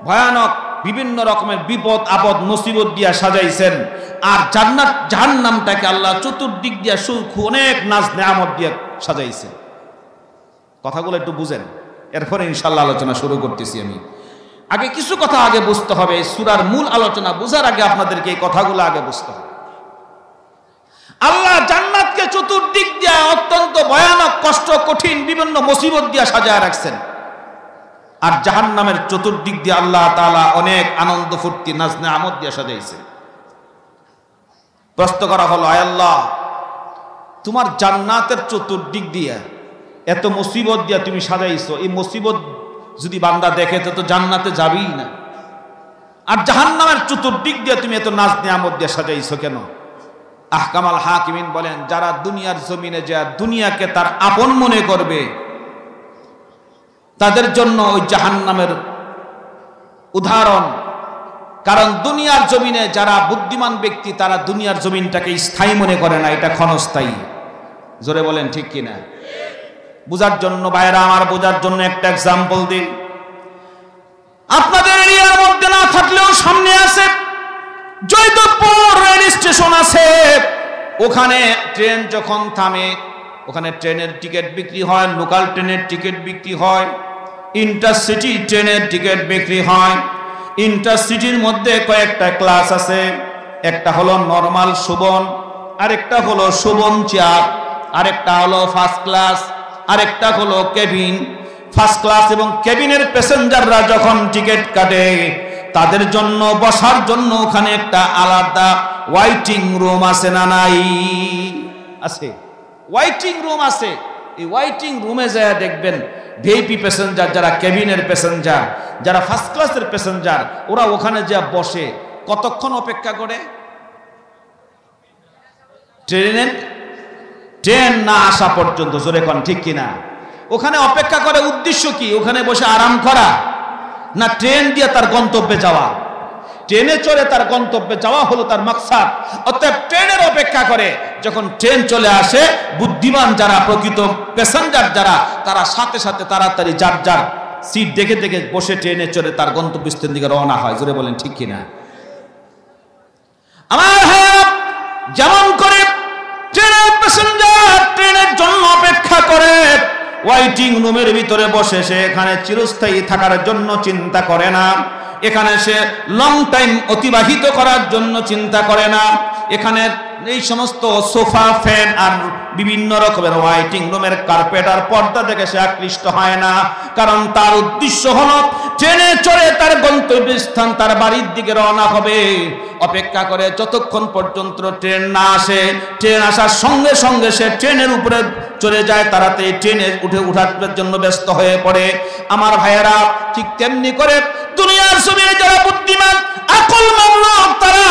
ভয়ানক বিভিন্ন রকমের বিপদ আপদ মুসিবত দিয়া সাজাইছেন, আর জান্নাত জাহান্নামটাকে আল্লাহ চতুর্দিক দিয়া সুখ অনেক নাজ নেয়ামত দিয়ে সাজাইছেন। কথাগুলো একটু বুঝেন, এরপরে ইনশাআল্লাহ আলোচনা শুরু করতেছি। আমি আগে কিছু কথা আগে বুঝতে হবে, এই সূরার মূল আলোচনা বোঝার আগে আপনাদেরকে এই কথাগুলো আগে বুঝতে হবে। আল্লাহ জান্নাতকে চতুর্দিক দিয়া অত্যন্ত ভয়ানক কষ্ট কঠিন বিভিন্ন মুসিবত দিয়া সাজায় রাখছেন, আর জাহান্নামের চতুর্দিক দিয়ে আল্লাহ তাআলা অনেক আনন্দ ফুর্তি নাজ নেয়ামত দিয়ে সাজাইছে। প্রশ্ন করা হলো, আয় আল্লাহ, তোমার জান্নাতের চতুর্দিক দিয়ে এত মুসিবত দিয়া তুমি সাজাইছো, এই মুসিবত যদি বান্দা দেখে তো জান্নাতে যাবেই না, আর জাহান্নামের চতুর্দিক দিয়ে তুমি এত নাজ নেয়ামত দিয়ে সাজাইছো কেন? আহকামাল হাকিমিন বলেন, যারা দুনিয়ার জমিনে যা দুনিয়াকে তার আপন মনে করবে তাদের জন্য ওই জাহান্নামের উদাহরণ। কারণ দুনিয়ার জমিনে যারা বুদ্ধিমান ব্যক্তি তারা দুনিয়ার জমিনটাকে স্থায়ী মনে করে না, এটা ক্ষণস্থায়ী। জোরে বলেন ঠিক কিনা? বুঝার জন্য ভাইরা আমার, বোঝার জন্য একটা এক্সাম্পল দিই। আপনাদের এরিয়ার মধ্যে না থাকলেও সামনে আছে জয়দেবপুর রেল স্টেশন আছে, ওখানে ট্রেন যখন থামে ওখানে ট্রেনের টিকিট বিক্রি হয়, লোকাল ট্রেনের টিকিট বিক্রি হয়, ইন্টারসিটি ট্রেনের টিকিট বিক্রি হয়। ইন্টারসিটির মধ্যে কয়েকটা ক্লাস আছে, একটা হলো নরমাল শোভন, আরেকটা হলো শোভন চেয়ার, আরেকটা হলো ফার্স্ট ক্লাস, আরেকটা হলো কেবিন। ফার্স্ট ক্লাস এবং কেবিনের প্যাসেঞ্জাররা যখন টিকিট কাটে তাদের জন্য বসার জন্য ওখানে একটা আলাদা ওয়াইটিং রুম আছে না নাই? আছে, ওয়াইটিং রুম আছে। এই ওয়াইটিং রুমে যায় দেখবেন ভিআইপি প্যাসেঞ্জার, যারা কেবিনের প্যাসেঞ্জার, যারা ফার্স্ট ক্লাসের প্যাসেঞ্জার, ওরা ওখানে যা বসে কতক্ষণ অপেক্ষা করে? ট্রেন না আসা পর্যন্ত। জোরে কোন ঠিক কিনা? ওখানে অপেক্ষা করে উদ্দেশ্য কি? ওখানে বসে আরাম করা না ট্রেন দিয়ে তার গন্তব্যে যাওয়া? ট্রেনে চড়ে তার গন্তব্যে যাওয়া হলো তার মাকসাদ। অতএব ট্রেনের অপেক্ষা করে, যখন ট্রেন চলে আসে বুদ্ধিমান যারা প্রকৃত প্যাসেঞ্জার যারা, তারা সাথে সাথে তাড়াতাড়ি যার যার সিট দেখে দেখে বসে ট্রেনে চড়ে তার গন্তব্যস্থলের দিকে রওনা হয়। জোরে বলেন ঠিক কিনা? আমার যেমন করে ট্রেনের প্যাসেঞ্জার ট্রেনের জন্য অপেক্ষা করে, ওয়াইটিং রুমের ভিতরে বসে সে এখানে চিরস্থায়ী থাকার জন্য চিন্তা করে না, এখানে সে লং টাইম অতিবাহিত করার জন্য চিন্তা করে না, এখানে এই সমস্ত সোফা ফ্যান আর বিভিন্ন রকমের ওয়াইটিং রুমের কার্পেট আর পর্দা দেখে সে আকৃষ্ট হয় না। কারণ তার উদ্দেশ্য হলো ট্রেনে চড়ে তার গন্তব্যস্থান তার বাড়ির দিকে রওনা হবে। অপেক্ষা করে যতক্ষণ পর্যন্ত ট্রেন না আসে, ট্রেন আসার সঙ্গে সঙ্গে সে ট্রেনের উপরে চলে যায়, তাড়াতাড়ি ট্রেনে উঠার জন্য ব্যস্ত হয়ে পড়ে। আমার ভাইয়েরা, ঠিক তেমনি করে দুনিয়ার জমিনে যারা বুদ্ধিমান আকল মামলুক, তারা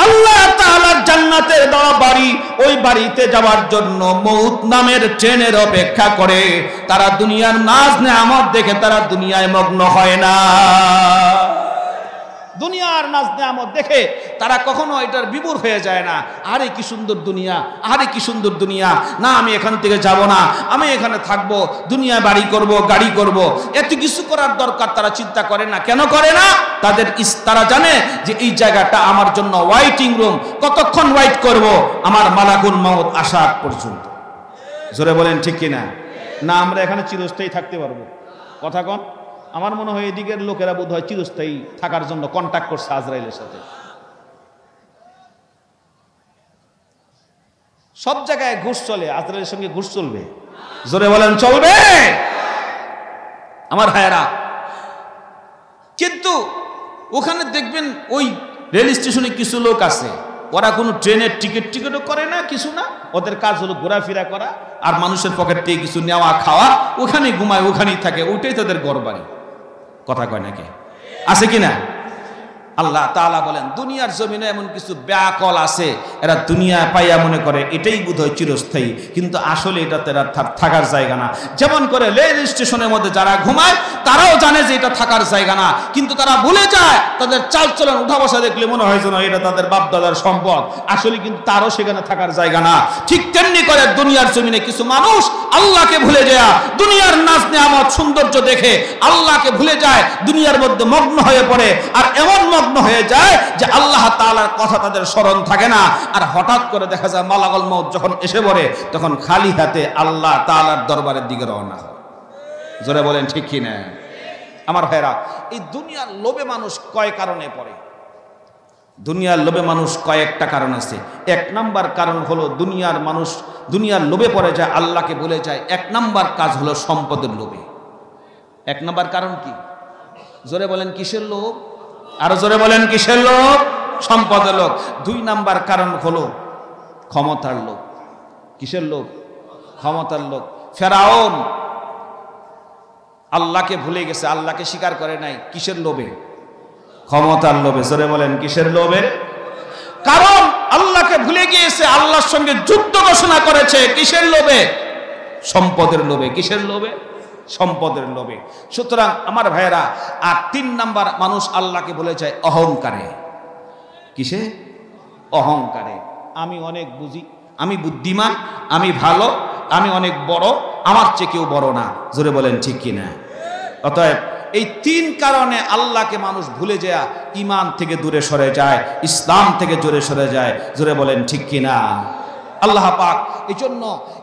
আল্লাহ তাআলার জান্নাতের দেওয়া বাড়ি, ওই বাড়িতে যাওয়ার জন্য মউত নামের ট্রেনের অপেক্ষা করে। তারা দুনিয়ার নাজ নেয়ামত দেখে তারা দুনিয়ায় মগ্ন হয় না। দুনিয়ার নাজ নেয়ামত দেখে তারা কখনো এটার বিমূঢ় হয়ে যায় না। আরে কি সুন্দর দুনিয়া, আরে কি সুন্দর দুনিয়া, না আমি এখান থেকে যাব না, আমি এখানে থাকবো, দুনিয়া বাড়ি করব, গাড়ি করব, এত কিছু করার দরকার তারা চিন্তা করে না। কেন করে না? তারা জানে যে এই জায়গাটা আমার জন্য ওয়াইটিং রুম, কতক্ষণ ওয়াইট করব আমার মালাকুল মউত আসা পর্যন্ত। জোরে বলেন ঠিক কিনা? না আমরা এখানে চিরস্থায়ী থাকতে পারবো? কথা কন। আমার মনে হয় এদিকের লোকেরা বোধ হয় চিরস্থায়ী থাকার জন্য কন্ট্যাক্ট করছে আজরাইলের সাথে। সব জায়গায় ঘুষ চলে, আজরাইলের সঙ্গে ঘুষ চলবে? জোরে বলেন চলবে? আমার ভাইয়েরা, কিন্তু ওখানে দেখবেন ওই রেল স্টেশনে কিছু লোক আছে, ওরা কোনো ট্রেনের টিকিটও করে না, কিছু না, ওদের কাজ হলো ঘোরাফেরা করা আর মানুষের পকেট থেকে কিছু নেওয়া খাওয়া, ওখানে ঘুমায়, ওখানেই থাকে, ওইটাই তাদের ঘর বাড়ি। কথা কয় নাকি? আছে কিনা? আল্লাহ তাআলা বলেন দুনিয়ার জমিনে এমন কিছু ব্যাকল আছে, এরা দুনিয়া পাইয়া মনে করে এটাই বোধহয় চিরস্থায়ী, কিন্তু আসলে এটা তারা থাকার জায়গা না। যেমন করে রেল স্টেশনের মধ্যে যারা ঘুমায় তারাও জানে যে এটা থাকার জায়গা না, কিন্তু তারা ভুলে যায়, তাদের চালচলন উঠা বসা দেখলে মনে হয় যেন এটা তাদের বাপ দাদার সম্পদ, আসলে কিন্তু তারও সেখানে থাকার জায়গা না। ঠিক তেমনি করে দুনিয়ার জমিনে কিছু মানুষ আল্লাহকে ভুলে যায়, দুনিয়ার নাজ নেয়ামত সৌন্দর্য দেখে আল্লাহকে ভুলে যায়, দুনিয়ার মধ্যে মগ্ন হয়ে পড়ে, আর এমন মগ্ন হয়ে যায় যে আল্লাহ তাআলার কথা তাদের স্মরণ থাকে না। আর হঠাৎ করে দেখা যায় মালাকুল মউত যখন এসে পড়ে তখন খালি হাতে আল্লাহ তাআলার দরবারের দিকে রওনা হয়। জোরে বলেন ঠিক কি না? আমার ভাইরা, এই দুনিয়ার লোভে মানুষ কয় কারণে পড়ে? দুনিয়ার লোভে মানুষ কয়েকটা কারণ আছে। এক নাম্বার কারণ হলো দুনিয়ার লোভে পড়ে যায়, আল্লাহকে ভুলে যায়। এক নাম্বার কাজ হলো সম্পদের লোভে। এক নাম্বার কারণ কি? জোরে বলেন কিসের লোভ? আরো জোরে বলেন কিসের লোভ? সম্পদের লোভ। দুই নাম্বার কারণ হলো ক্ষমতার লোভ। কিসের লোভ? ক্ষমতার লোভ। ফেরাউন আল্লাহকে ভুলে গেছে, আল্লাহকে স্বীকার করে নাই। কিসের লোভে? ক্ষমতার লোভে। জোরে বলেন কিসের লোভে? কারণ আল্লাহকে ভুলে গিয়েছে, আল্লাহর সঙ্গে যুদ্ধ ঘোষণা করেছে। কিসের লোভে? সম্পদের লোভে। কিসের লোভে? সম্পদের লোভে। সুতরাং আমার ভাইয়েরা, আর তিন নাম্বার মানুষ আল্লাহকে বলে যায় অহংকারে। কিসে? অহংকারে। আমি অনেক বুঝি, আমি বুদ্ধিমান, আমি ভালো, আমি অনেক বড়, আমার চেয়ে কেউ বড় না। জোরে বলেন ঠিক কিনা? অতএব এই তিন কারণে আল্লাহকে মানুষ ভুলে যায়, ঈমান থেকে দূরে সরে যায়, ইসলাম থেকে দূরে সরে যায়। জোরে বলেন ঠিক কিনা? আল্লাহ পাক এই জন্য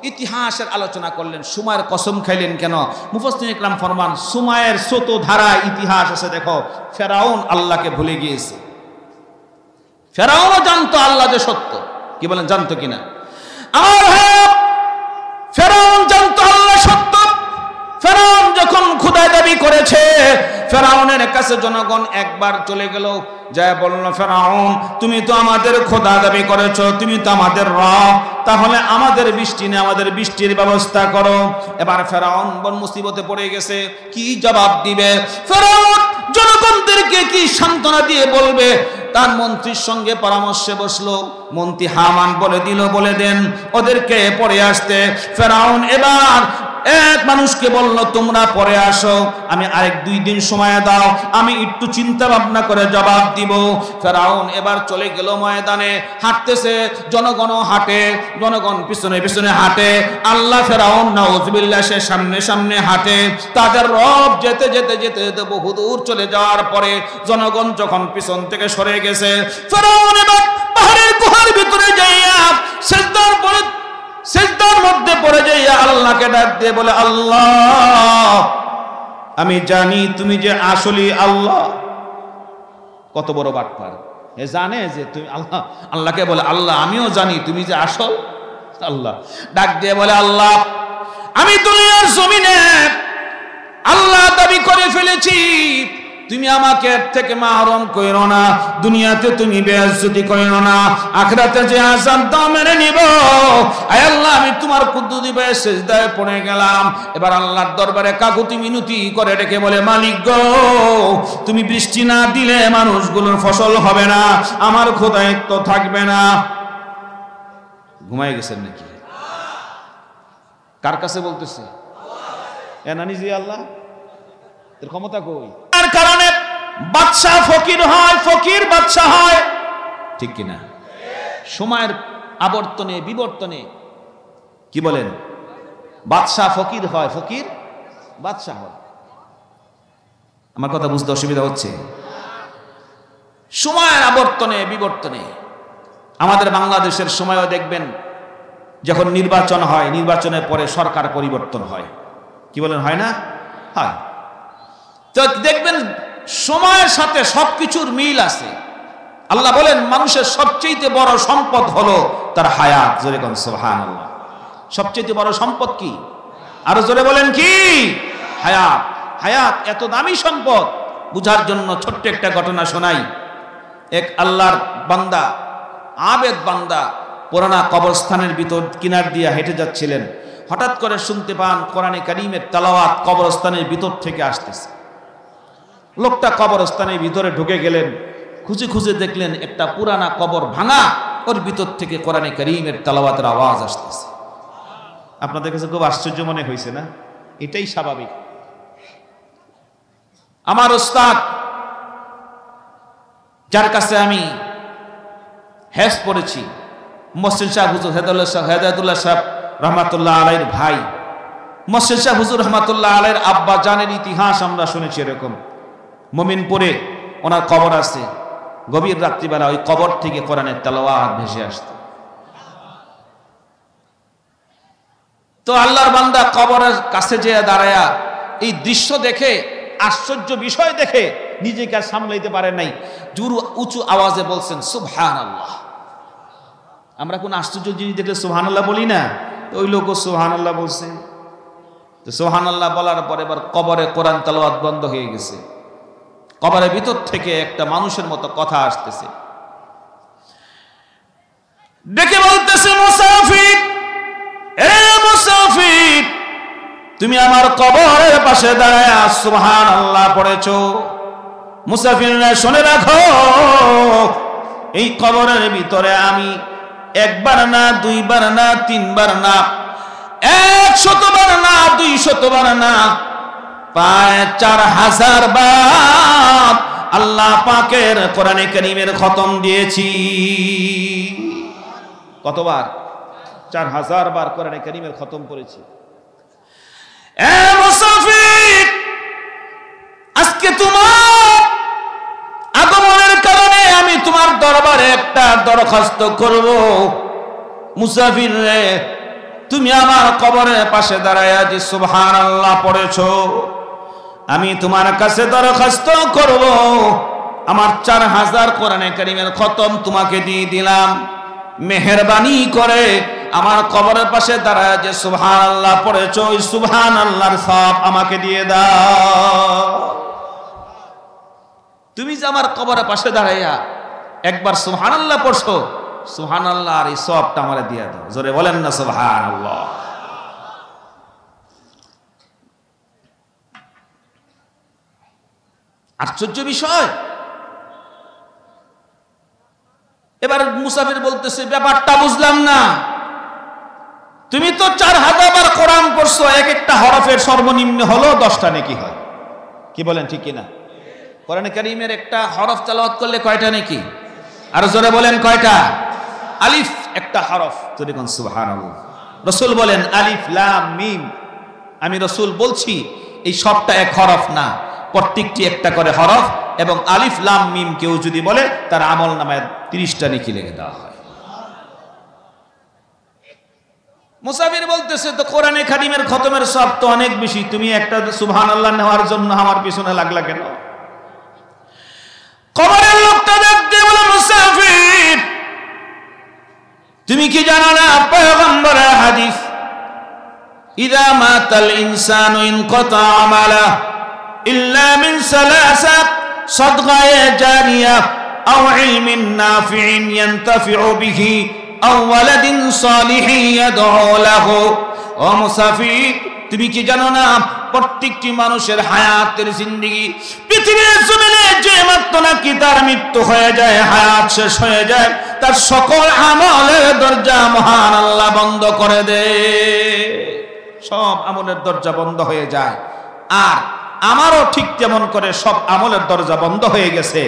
ইতিহাসের আলোচনা করলেন। সুমায়ের কসম খাইলেন কেন? মুফাসসিরিন ইকরাম ফরমান সুমায়ের স্রোত ধারা ইতিহাস আছে। দেখো, ফেরাউন আল্লাহকে ভুলে গিয়েছে। ফেরাউনও জানতো আল্লাহ যে সত্য। কি বলেন, জানতো কিনা? ফেরাউন জানতো আল্লাহ সত্য। ফেরাউন যখন খোদাই দাবি করেছে, ফেরাউনের কাছে জনগণ একবার চলে গেল, যায় বলল, ফেরাউন তুমি তো আমাদের খোদা দাবি করেছো, তুমি তো আমাদের রব, তাহলে আমাদের বৃষ্টি নেই, আমাদের বৃষ্টির ব্যবস্থা করো। এবার ফেরাউন বন মুসিবতে পড়ে গেছে, কি জবাব দিবে? ফেরাউন জনগণদেরকে কি সান্ত্বনা দিয়ে বলবে? তার মন্ত্রীর সঙ্গে পরামর্শে বসলো। মন্ত্রী হামান বলে দিল, বলে দেন ওদেরকে পরে আসতে। ফেরাউন এবার এক মানুষকে বলল, তোমরা পরে আসো, আমি আরেক 2 দিন সময় দাও, আমি একটু চিন্তা ভাবনা করে জবাব দিব। ফেরাউন এবার চলে গেল ময়দানে, হাঁটতেছে, জনগণ হাঁটে, জনগণ পিছনে পিছনে হাঁটে, আল্লাহ ফেরাউন নাউজুবিল্লাহ সে সামনে সামনে হাঁটে। তাদের রব যেতে যেতে যেতে যেতে বহুদূর চলে যাওয়ার পরে জনগণ যখন পিছন থেকে সরে গেছে, ফেরাউন এবার পাহাড়ের গুহার ভিতরে যাইয়া সিজদার মধ্যে পড়ে যাইয়া আল্লাহকে ডাক দিয়ে বলে, আল্লাহ আমি জানি তুমি যে আসলে আল্লাহ। কত বড় বাটপার! এ জানে যে তুমি আল্লাহ। আল্লাহকে বলে, আল্লাহ আমিও জানি তুমি যে আসল আল্লাহ। ডাক দিয়ে বলে, আল্লাহ আমি দুনিয়ার জমিনে আল্লাহ দাবি করে ফেলেছি, তুমি আমাকে এর থেকে মাহরুম কইরো না, দুনিয়াতে তুমি বেইজ্জতি কইরো না, আখিরাতে যে আযাব দাও মেনে নিব। আয় আল্লাহ আমি তোমার কুদরতি পায়ে সিজদায় পড়ে গেলাম। এবার আল্লাহর দরবারে কাকুতি মিনতি করে ডেকে বলে, মালিক গো তুমি বৃষ্টি না দিলে মানুষগুলোর ফসল হবে না, আমার খোদায়িত্ব থাকবে না। ঘুমায় গেছেন নাকি? কার কাছে বলতেছে? এ না নিজে আল্লাহ, এর ক্ষমতা কই? তার কারণে বাদশা ফকির হয়, ফকির বাদশা হয়, ঠিক কিনা? সময়ের আবর্তনে বিবর্তনে কি বলেন, বাদশা ফকির হয়, ফকির বাদশা হয়। আমার কথা বুঝতে অসুবিধা হচ্ছে? সময়ের আবর্তনে বিবর্তনে আমাদের বাংলাদেশের সময়ও দেখবেন যখন নির্বাচন হয়, নির্বাচনের পরে সরকার পরিবর্তন হয়, কি বলেন, হয় না? হয়। তো দেখবেন সময়ের সাথে সবকিছুর মিল আছে। আল্লাহ বলেন মানুষের সবচেয়ে বড় সম্পদ হলো তার হায়াত। জোরে বলেন সুবহানাল্লাহ। সবচেয়ে বড় সম্পদ কি? আরো জোরে বলেন কি? হায়াত। হায়াত এত দামি সম্পদ, বুঝার জন্য ছোট্ট একটা ঘটনা শোনাই। এক আল্লাহর বান্দা, আবেদ বান্দা, পুরানা কবরস্থানের ভিতর কিনার দিয়ে হেঁটে যাচ্ছিলেন। হঠাৎ করে শুনতে পান কোরআনে কারীমের তেলাওয়াত কবরস্থানের ভিতর থেকে আসতেছে। লোকটা কবরস্থানের ভিতরে ঢুকে গেলেন, খুঁজে খুঁজে দেখলেন একটা পুরানা কবর ভাঙা, ওর ভিতর থেকে কোরআনে কারীমের তেলাওয়াতের আওয়াজ আসতেছে। আপনাদের কাছে খুব আশ্চর্য মনে হয়েছে না? এটাই স্বাভাবিক। আমার ওস্তাদ, যার কাছে আমি হেস পড়েছি, মসজিদ শাহ হুজুর হেদায়েতুল্লাহ সাহেব রহমাতুল্লাহ আলাইহির ভাই, মসজিদ শাহ হুজুর রহমাতুল্লাহ আলাইহির আব্বা জানের ইতিহাস আমরা শুনেছি। এরকম মুমিনপুরে ওনার কবর আছে। গভীর রাত্রিবেলা ওই কবর থেকে কোরআনের তেলাওয়াত ভেসে আসতো। তো আল্লাহর বান্দা কবরের কাছে যেয়ে দাঁড়ায়া এই দৃশ্য দেখে, আশ্চর্য বিষয় দেখে নিজেকে আর সামলাইতে পারে নাই, জোর উঁচু আওয়াজে বলছেন সুবহানাল্লাহ। আমরা কোন আশ্চর্য জিনিস দেখলে সুবহানাল্লাহ বলি না? তো ওই লোকও সুবহানাল্লাহ বলছে। তো সুবহানাল্লাহ বলার পরে এবার কবরে কোরআন তেলাওয়াত বন্ধ হয়ে গেছে। কবরের ভিতর থেকে একটা মানুষের মতো কথা আসতেছে, ডেকে বলতেছে মুসাফির, এ মুসাফির, তুমি আমার কবরের পাশে দাঁড়ায় সুবহানাল্লাহ পড়েছো। মুসাফিররা শুনে রাখো, এই কবরের ভিতরে আমি একবার না, দুইবার না, তিনবার না, 100 বার না, 200 বার না, প্রায় 4000 বার আল্লাহ পাকের কোরআনে কারীমের খতম দিয়েছি। কতবার? 4000 বার কোরআনে কারীমের খতম করেছি। এ মুসাফির, আজকে তোমার আগমনের কারণে আমি তোমার দরবারে একটা দরখাস্ত করব। মুসাফির রে, তুমি আমার কবরের পাশে দাঁড়ায়া যে সুবহানাল্লাহ পড়েছো, আমি তোমার কাছে দরখাস্ত করব, আমার 4000 কোরআনে কারীমের খতম তোমাকে দিয়ে দিলাম। মেহেরবানি করে আমার কবরের পাশে দাঁড়ায় যে সুবহানাল্লাহ পড়েছো, ওই সুবহানাল্লাহর সওয়াব আমাকে দিয়ে দাও। তুমি যে আমার কবরের পাশে দাঁড়াইয়া একবার সুবহানাল্লাহ পড়ছো, সুবহানাল্লাহর এই সওয়াবটা আমারে দিয়ে দাও। জোরে বলেন না সুবহানাল্লাহ। আশ্চর্য বিষয়। এবার মুসাফির বলতেছে, ব্যাপারটা বুঝলাম না, তুমি তো 4000 বার কোরআন পড়ছো, এক একটা হরফের সর্বনিম্ন হলো 10টা নেকি হয়, কি বলেন, ঠিক কিনা? কোরআনে কারীমের একটা হরফ তেলাওয়াত করলে কয়টা নেকি? আর জোরে বলেন কয়টা? আলিফ একটা হরফ। জোরে কোন সুবহানাল্লাহ। রাসূল বলেন আলিফ লাম মিম, আমি রাসূল বলছি এই সবটা এক হরফ না, প্রত্যেকটি একটা করে হরফ, এবং আলিফ লাম মিম কেউ যদি বলে তার আমল নামায় 30টা নেকি লিখে দেওয়া হয়। মুসাফির বলতেছে, তো কোরআনে কারীমের খতমের সওয়াব তো অনেক বেশি, তুমি একটা সুবহানাল্লাহ নেওয়ার জন্য আমার পিছনে লাগলা কেন? কবরের লোকটা দেখতে বলে, মুসাফির, তুমি কি জানো না পয়গম্বরের হাদিস, ইযা মাতাল ইনসানু ইনকাতা আমালা ইল্লা মিন সালাসা, সাদকায়ে জারিয়া আও ইলমিন নাফিইন ইয়ানতাফিউ বিহি আও ওয়ালাদিন সালিহিন ইয়াদউ লাহু। ও মুসাফির, তুমি কি জানো না প্রত্যেকটি মানুষের হায়াতের জিন্দেগি, পৃথিবীর জমিনে যে মাত্র নাকি তার মৃত্যু হয়ে যায়, হায়াত শেষ হয়ে যায়, তার সকল আমলের দরজা মহান আল্লাহ বন্ধ করে দেয়। সব আমলের দরজা বন্ধ হয়ে যায়, আর আমারও ঠিক তেমন করে সব আমলের দরজা বন্ধ হয়ে গেছে,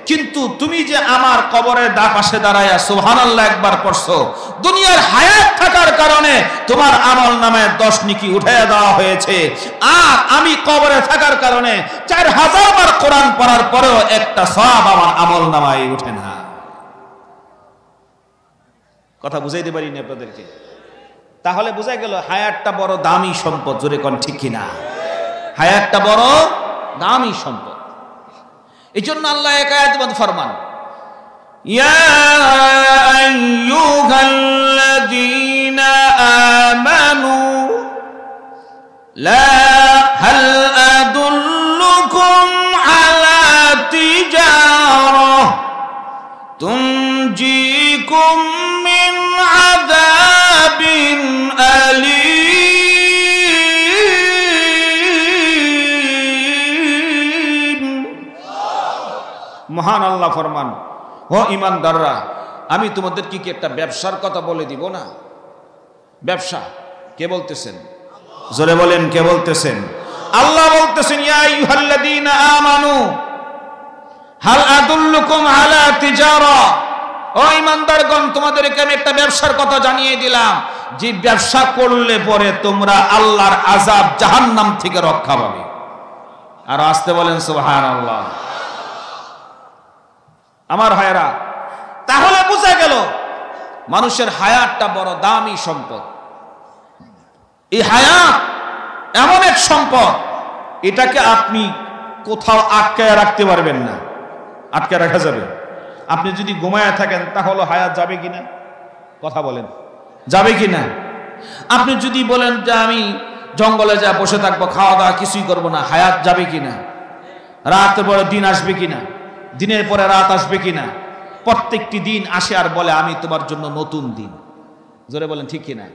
কিন্তু তুমি যে আমার কবরের পাশে দাঁড়ায়া সুবহানাল্লাহ একবার পড়ছো, দুনিয়ার হায়াত থাকার কারণে তোমার আমল নামায় 10 নেকি উঠাইয়া দেওয়া হয়েছে, আর আমি কবরে থাকার কারণে 4000 বার কোরআন পড়ার পরেও একটা সওয়াব আমার আমল নামায় উঠে না। কথা বুঝাইতে পারিনি আপনাদেরকে? তাহলে বোঝা গেল হায়াতটা বড় দামি সম্পদ। জোরে কোন ঠিক কিনা? হায়াতটা বড় দামি সম্পদ। এই জন্য আল্লাহ এক আয়াতে মধ্যে ফরমান, ইয়া আইয়ুহাল্লাযীনা আমানু লা হাল আদুল্লুকুম আলা তিজারাহ তুনজিকুম মিন আযাবিন আলীম। মহান আল্লাহ ফরমান, ও ঈমানদাররা, আমি তোমাদের কি একটা ব্যবসার কথা বলে দিব না? ব্যবসা কে বলতেছেন? জোরে বলেন, কে বলতেছেন? আল্লাহ বলতেছেন, ইয়া আইয়ুহাল্লাযীনা আমানু হাল আদুল্লুকুম আলা তিজারা, ও ঈমানদারগণ, তোমাদেরকে আমি একটা ব্যবসার কথা জানিয়ে দিলাম, যে ব্যবসা করলে পরে তোমরা আল্লাহর আযাব জাহান্নাম থেকে রক্ষা পাবে। আর আসতে বলেন সুবহানাল্লাহ। আমার ভাইরা, তাহলে বোঝা গেল মানুষের হায়াতটা বড় দামি সম্পদ। এই হায়াত এমন এক সম্পদ, এটাকে আপনি কোথাও আটকায় রাখতে পারবেন না। আটকে রাখা যাবে? আপনি যদি ঘুমায়া থাকেন তাহলে হায়াত যাবে কিনা? কথা বলেন, যাবে কিনা? আপনি যদি বলেন যে আমি জঙ্গলে যা বসে থাকবো, খাওয়া দাওয়া কিছুই করবো না, হায়াত যাবে কিনা? রাতের পরে দিন আসবে কিনা? দিনের পরে রাত আসবে কিনা? প্রত্যেকটি দিন আসে আর বলে আমি তোমার জন্য নতুন দিন। জোরে বলেন ঠিক কিনা?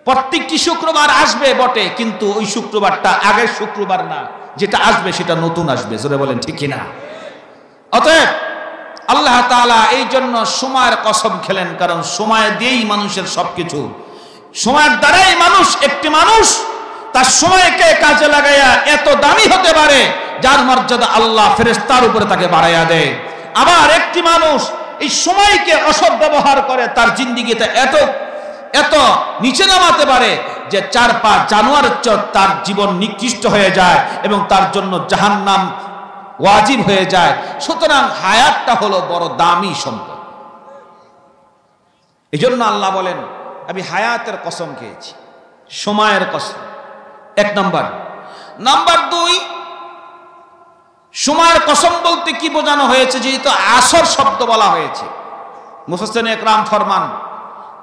প্রত্যেকটি শুক্রবার আসবে বটে, কিন্তু ওই শুক্রবারটা আগের শুক্রবার না, যেটা আসবে সেটা নতুন আসবে। জোরে বলেন ঠিক কিনা? অতএব আল্লাহ তাআলা এই জন্য সময়ের কসম খেলেন, কারণ সময় দিয়েই মানুষের সবকিছু। সময়ের দ্বারাই একটি মানুষ তার সময়কে কাজে লাগাইয়া এত দামি হতে পারে, যার মর্যাদা আল্লাহ ফেরেশতার উপরে তাকে বাড়াইয়া দেয়। আবার একটি মানুষ এই সময়কে অসৎ ব্যবহার করে তার জিন্দেগিতে এত নিচে নামাতে পারে যে 4-5 জানুয়ারির চর তার জীবন নিকৃষ্ট হয়ে যায় এবং তার জন্য জাহান্নাম ওয়াজিব হয়ে যায়। সুতরাং হায়াতটা হলো বড় দামি সম্পদ। এই জন্য আল্লাহ বলেন, আমি হায়াতের কসম খেয়েছি, সময়ের কসম। 1 নাম্বার। নাম্বার 2, সময়ের কসম বলতে কি বোঝানো হয়েছে? যেহেতু আসর শব্দ বলা হয়েছে, মুফাসসিরিন ইকরাম ফরমান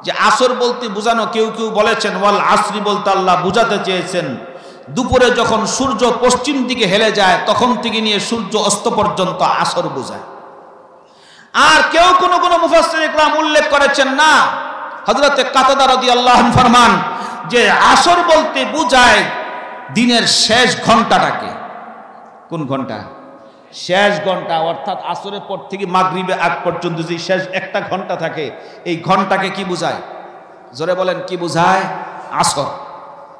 যে আসর বলতে বোঝানো, কেউ কেউ বলেছেন ওয়াল আসরি বলতে আল্লাহ বুঝাতে চেয়েছেন দুপুরে যখন সূর্য পশ্চিম দিকে হেলে যায় তখন থেকে নিয়ে সূর্য অস্ত পর্যন্ত আসর বোঝায়। আর কেউ কোন মুফাসসিরিন ইকরাম উল্লেখ করেছেন না, হযরতে কাতাদা রাদিয়াল্লাহু আনহু ফরমান যে আসর বলতে বোঝায় দিনের শেষ ঘন্টাটাকে। কোন ঘন্টা? শেষ ঘন্টা, অর্থাৎ আসরের পর থেকে মাগরিবে আগ পর্যন্ত যে শেষ একটা ঘন্টা থাকে, এই ঘন্টাকে কি বোঝায়? জোরে বলেন, কি বোঝায়? আসর।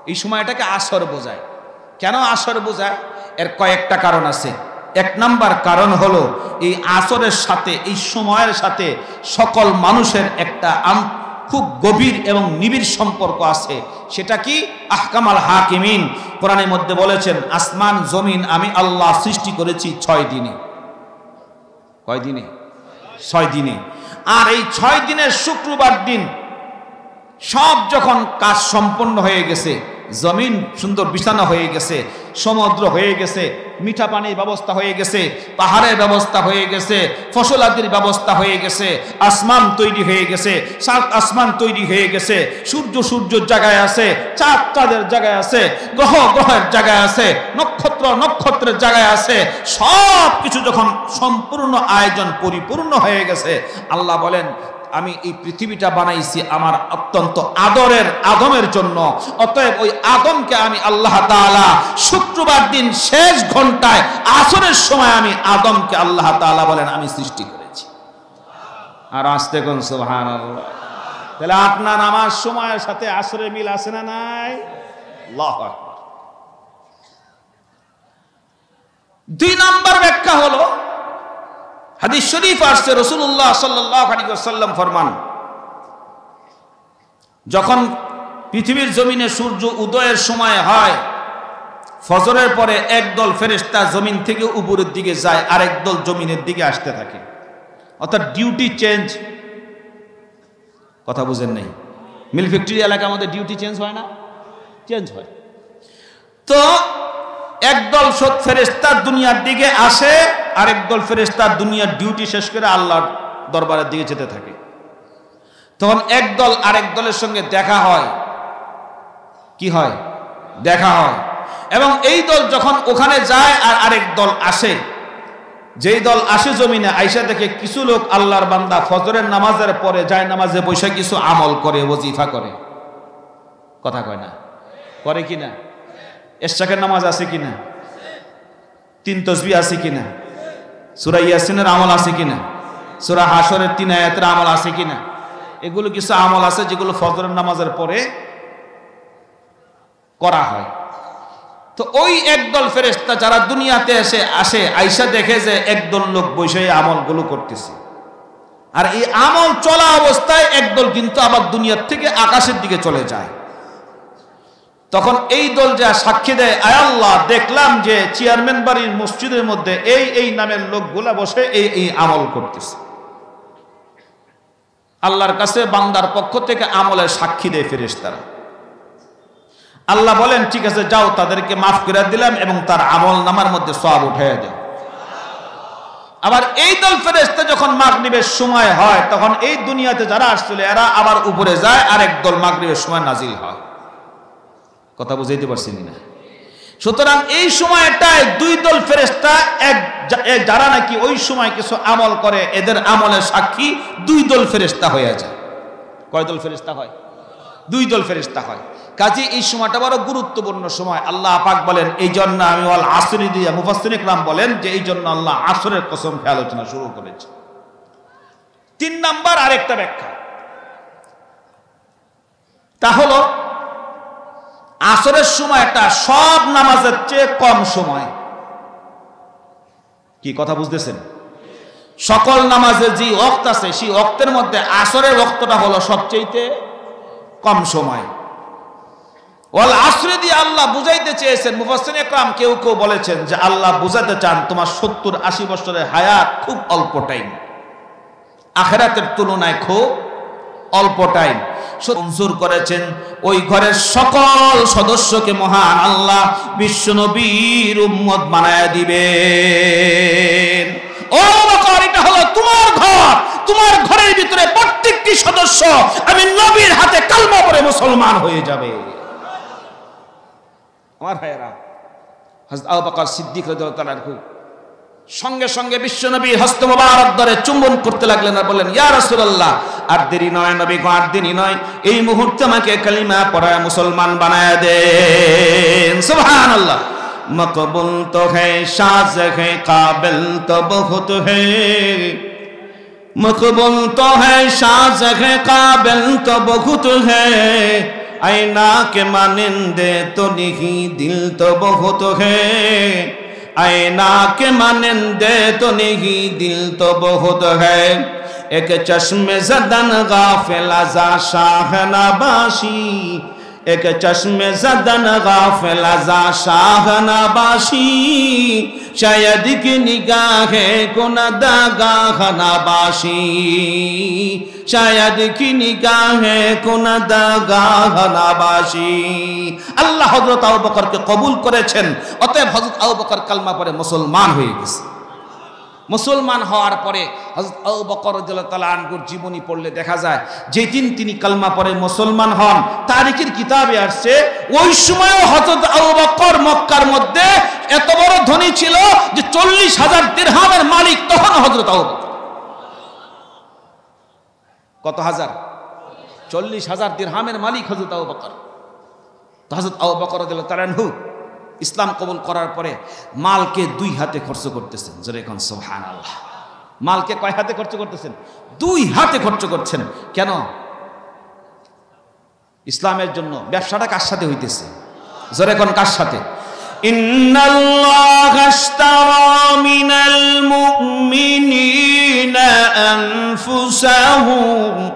এই সময়টাকে আসর বোঝায়। কেন আসর বোঝায়? এর কয়েকটা কারণ আছে। 1 নাম্বার কারণ হলো এই আসরের সাথে, এই সময়ের সাথে সকল মানুষের একটা খুব গভীর এবং নিবিড় সম্পর্ক আছে। সেটা কি? আহকামাল হাকিমিন কোরআনের মধ্যে বলেছেন, আসমান জমিন আমি আল্লাহ সৃষ্টি করেছি 6 দিনে। কয় দিনে? 6 দিনে। আর এই 6 দিনের শুক্রবার দিন সব যখন কাজ সম্পন্ন হয়ে গেছে, জমিন সুন্দর বিছানা হয়ে গেছে, সমুদ্র হয়ে গেছে, মিঠা পানির ব্যবস্থা হয়ে গেছে, পাহাড়ের ব্যবস্থা হয়ে গেছে, ফসলাদির ব্যবস্থা হয়ে গেছে, আসমান তৈরি হয়ে গেছে, সাত আসমান তৈরি হয়ে গেছে, সূর্যের জায়গায় আছে, চাঁদের জায়গায় আছে, গ্রহের জায়গায় আছে, নক্ষত্রের জায়গায় আছে, সব কিছু যখন সম্পূর্ণ আয়োজন পরিপূর্ণ হয়ে গেছে, আল্লাহ বলেন আমি এই পৃথিবীটা বানাইছি আমার অত্যন্ত আদমের জন্য। অতএব ওই আদমকে আমি আল্লাহ তাআলা শুক্রবার দিন শেষ ঘন্টায় আসরের সময় আমি আদমকে আল্লাহ তাআলা বলেন আমি সৃষ্টি করেছি। আর আসতে কোন সুবহানাল্লাহ। তাহলে আপনার আমার সময়ের সাথে আসরের মিল আছে না নাই? আল্লাহু আকবার। দুই নাম্বার ব্যাখ্যা হলো হাদিস শরীফ আসছে, রাসূলুল্লাহ সাল্লাল্লাহু আলাইহি ওয়াসাল্লাম ফরমান, যখন পৃথিবীর জমিনে সূর্য উদয়ের সময় হয়, ফজরের পরে একদল ফেরেশতা জমিন থেকে উপরের দিকে যায়, আরেক দল জমিনের দিকে আসতে থাকে। অর্থাৎ ডিউটি চেঞ্জ। কথা বুঝেন নাই? মিল ফ্যাক্টরি এলাকার মধ্যে ডিউটি চেঞ্জ হয় না? চেঞ্জ হয়। তো একদল ফেরেশতা দুনিয়ার দিকে আসে, আরেক দল ফেরেশতা দুনিয়ার ডিউটি শেষ করে আল্লাহর দরবারের দিকে যেতে থাকে। তখন এক দল আরেক দলের সঙ্গে দেখা হয়। কি হয়? দেখা হয়। এবং এই দল যখন ওখানে যায় আর আরেক দল আসে, যেই দল আসে জমিনে আইসা দেখে কিছু লোক আল্লাহর বান্দা ফজরের নামাজের পরে যায় নামাজে বসে কিছু আমল করে, ওজিফা করে। কথা কয় না? করে কিনা? ইশরাকের নামাজ আছে কিনা? 3 তাসবিহ আছে কিনা? সূরা ইয়াসিনের আমল আছে কিনা? সূরা হাশরের 3 আয়াতের আমল আছে কিনা? এগুলো কিছু আমল আছে যেগুলো ফজরের নামাজের পরে করা হয়। তো ওই একদল ফেরেশতা যারা দুনিয়াতে আসে আইসা দেখে যে একদল লোক বসে আমলগুলো করতেছে, আর এই আমল চলা অবস্থায় একদল কিন্তু আবার দুনিয়ার থেকে আকাশের দিকে চলে যায়। তখন এই দল যা সাক্ষী দেয়, আয় আল্লাহ, দেখলাম যে চেয়ারম্যান বাড়ির মসজিদের মধ্যে এই নামের লোকগুলা বসে এই আমল করতেছে। আল্লাহর কাছে বান্দার পক্ষ থেকে আমলের সাক্ষী দেয় ফেরেশতারা। আল্লাহ বলেন, ঠিক আছে, যাও, তাদেরকে মাফ করে দিলাম এবং তার আমল নামার মধ্যে সওয়াব উঠাইয়া দাও। আবার এই দল ফেরেশতা যখন মাগরিবের সময় হয়, তখন এই দুনিয়াতে যারা আসছিল এরা আবার উপরে যায়, আর এক দল মাগরিবের সময় নাজিল হয়। কথা বুঝাইতে পারছি না? সুতরাং এই সময়টায় দুই দল ফেরেশতা যারা নাকি ওই সময় কিছু আমল করে, এদের আমলের সাক্ষী দুই দল ফেরেশতা হয়ে যায়। কয় দল ফেরেশতা হয়? দুই দল ফেরেশতা হয়। কাজে এই সময়টা বড় গুরুত্বপূর্ণ সময়। আল্লাহ পাক বলেন, এই জন্য আমি ওয়াল আসরি দিয়া, মুফাসসিরিন ইকরাম বলেন যে এই জন্য আল্লাহ আসরের কসম খেয়ে আলোচনা শুরু করেছে। 3 নাম্বার আরেকটা ব্যাখ্যা, তা হলো আসরের সময়টা সব নামাজের চেয়ে কম সময়। কি কথা বুঝতেছেন? সকল নামাজের যে ওয়াক্ত আছে সেই ওয়াক্তের মধ্যে আসরের ওয়াক্তটা হলো সবচেয়ে কম সময়। ওয়াল আসরি দিয়ে আল্লাহ বুঝাইতে চেয়েছেন, মুফাসসিরিন ইকরাম কেউ বলেছেন যে আল্লাহ বুঝাতে চান তোমার 70-80 বছরের হায়াত খুব অল্প টাইম, আখিরাতের তুলনায় খুব অল্প টাইম। মঞ্জুর করেছেন ওই ঘরের সকল সদস্যকে মহান আল্লাহ বিশ্ব নবীর উম্মত বানায়া দিবেন। ও বকর, এটা হলো তোমার ঘর, তোমার ঘরের ভিতরে প্রত্যেকটি সদস্য আমি নবীর হাতে কালমা পড়ে মুসলমান হয়ে যাবে। আমার ভাইয়েরা, হযরত আবু বকর সিদ্দিক রাদিয়াল্লাহু তাআলা সঙ্গে সঙ্গে বিশ্বনবীর হস্ত মোবারক ধরে চুম্বন করতে লাগলেন আর বললেন, ইয়া রাসূলুল্লাহ, আর দেরি নয় নবী গো, আর দেরি নয়, এই মুহূর্তে আমাকে কালিমা পড়ায় মুসলমান বানায় দেন। সুবহানাল্লাহ। মকবুল তো হ্যায়, সাজ হ্যায়, কাবিল তো বহুত হ্যায়, মকবুল তো হ্যায়, সাজ হ্যায়, কাবিল তো বহুত হ্যায়, আয়না के मानिंदे तो नहीं दिल तो बहुत है, आईना के मानिंदे तो नहीं दिल तो बहुत है, एक चश्मे ज़दन गाफिल आज़ा शाहनाबाशी, एक चश्मे ज़दन गाफिल आज़ा शाहनाबाशी, शायद की निगाहे कुनदा गाहनाबाशी, शायद की निगाहे कुनदा गाहनाबाशी। আল্লাহ হযরত আবু বকরকে কবুল করেছেন, অতএব হযরত আবু বকর কালমা পড়ে মুসলমান হয়ে গেছে। মুসলমান হওয়ার পরে হযরত আবু বকর রাদিয়াল্লাহু তাআলা আনহুর জীবনী পড়লে দেখা যায় যেদিন তিনি কালমা পড়ে মুসলমান হন, তারিখের কিতাবে আসছে ওই সময়ও হযরত আবু বকর মক্কার মধ্যে এত বড় ধনী ছিল যে 40,000 দিরহামের মালিক তখন হযরত আবু বকর। কত হাজার? 40,000 দিরহামের মালিক হযরত আবু বকর। তো হযরত আবু বকর রাদিয়াল্লাহু তাআলা আনহু ইসলাম কবুল করার পরে মালকে 2 হাতে খরচ করতেছেন। জোরে এখন সুবহানাল্লাহ। মালকে কয় হাতে খরচ করতেছেন? 2 হাতে খরচ করছেন। কেন? ইসলামের জন্য। ব্যবসাটা কার সাথে হইতেছে? জোরে এখন কার সাথে? ইন্নাল্লাহা আশতারা أنفسهم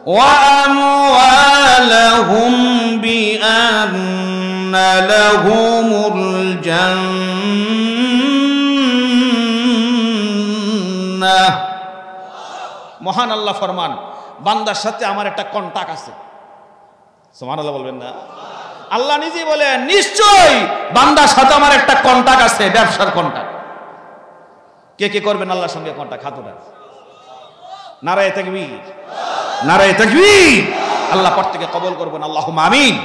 وأموالهم بأن لهم الجنة মহান আল্লাহ ফরমান বান্দার সাথে আমার একটা কন্টাক্ট আছে সুবহানাল্লাহ বলবেন না আল্লাহ নিজেই বলেন নিশ্চয়ই বান্দার সাথে আমার একটা কন্টাক্ট আছে ব্যবসার কন্টাক্ট কে কে করবেন আল্লাহর সঙ্গে কন্টাক্ট হাত উঠান নারায়ে তাকবীর নারায়ে তাকবীর আল্লাহ প্রত্যেককে কবুল করবেন আল্লাহুম্মা আমিন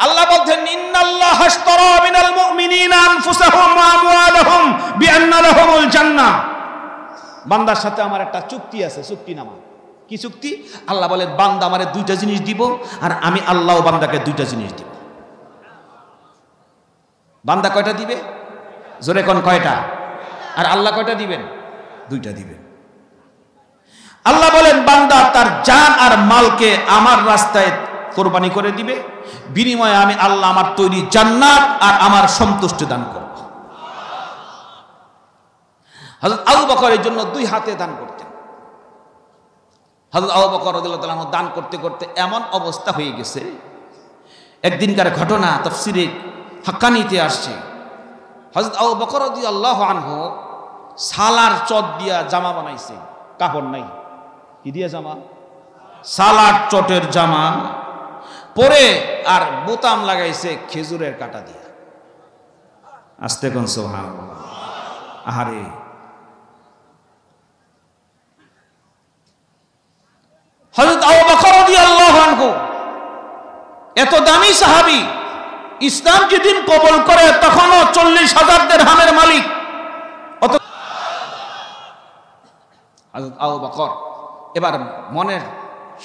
আল্লাহ বলেন ইন্নাল্লাহা আশতারা মিনাল মুমিনিনা আনফুসাহুম ওয়া আমওয়ালাহুম বিআন্না লাহুমুল জান্নাহ বান্দার সাথে আমার একটা চুক্তি আছে চুক্তিনামা কি চুক্তি আল্লাহ বলেন বান্দা আমারে দুইটা জিনিস দিব আর আমি আল্লাহও বান্দাকে দুইটা জিনিস দিব বান্দা কয়টা দিবে জোরে কোন কয়টা আর আল্লাহ কয়টা দিবেন দুইটা দিবেন আল্লাহ বলেন বান্দা তার জান আর মালকে আমার রাস্তায় কোরবানি করে দিবে বিনিময়ে আমি আল্লাহ আমার তৈরি জান্নাত আর আমার সন্তুষ্টি দান করব হযরত আবু বকর এর জন্য দুই হাতে দান করতেন হযরত আবু বকর রাদিয়াল্লাহু তাআলা দান করতে করতে এমন অবস্থা হয়ে গেছে একদিনকার ঘটনা তাফসীরে হাক্কানীতে আসছে হযরত আবু বকর রাদিয়াল্লাহু আনহু সালার চট দিয়া জামা বানাইছে কাপড় নাই কি দিয়া জামা সালার চটের জামা পরে আর বোতাম লাগাইছে খেজুরের কাটা দিয়া আস্তে কোন সুবহানাল্লাহ আহারে হযরত আবু বকর রাদিয়াল্লাহু আনহু এত দামি সাহাবী ইসলাম যেদিন কবুল করে তখনও 40,000 দিরহামের মালিক হযরত আবু বকর এবার মনের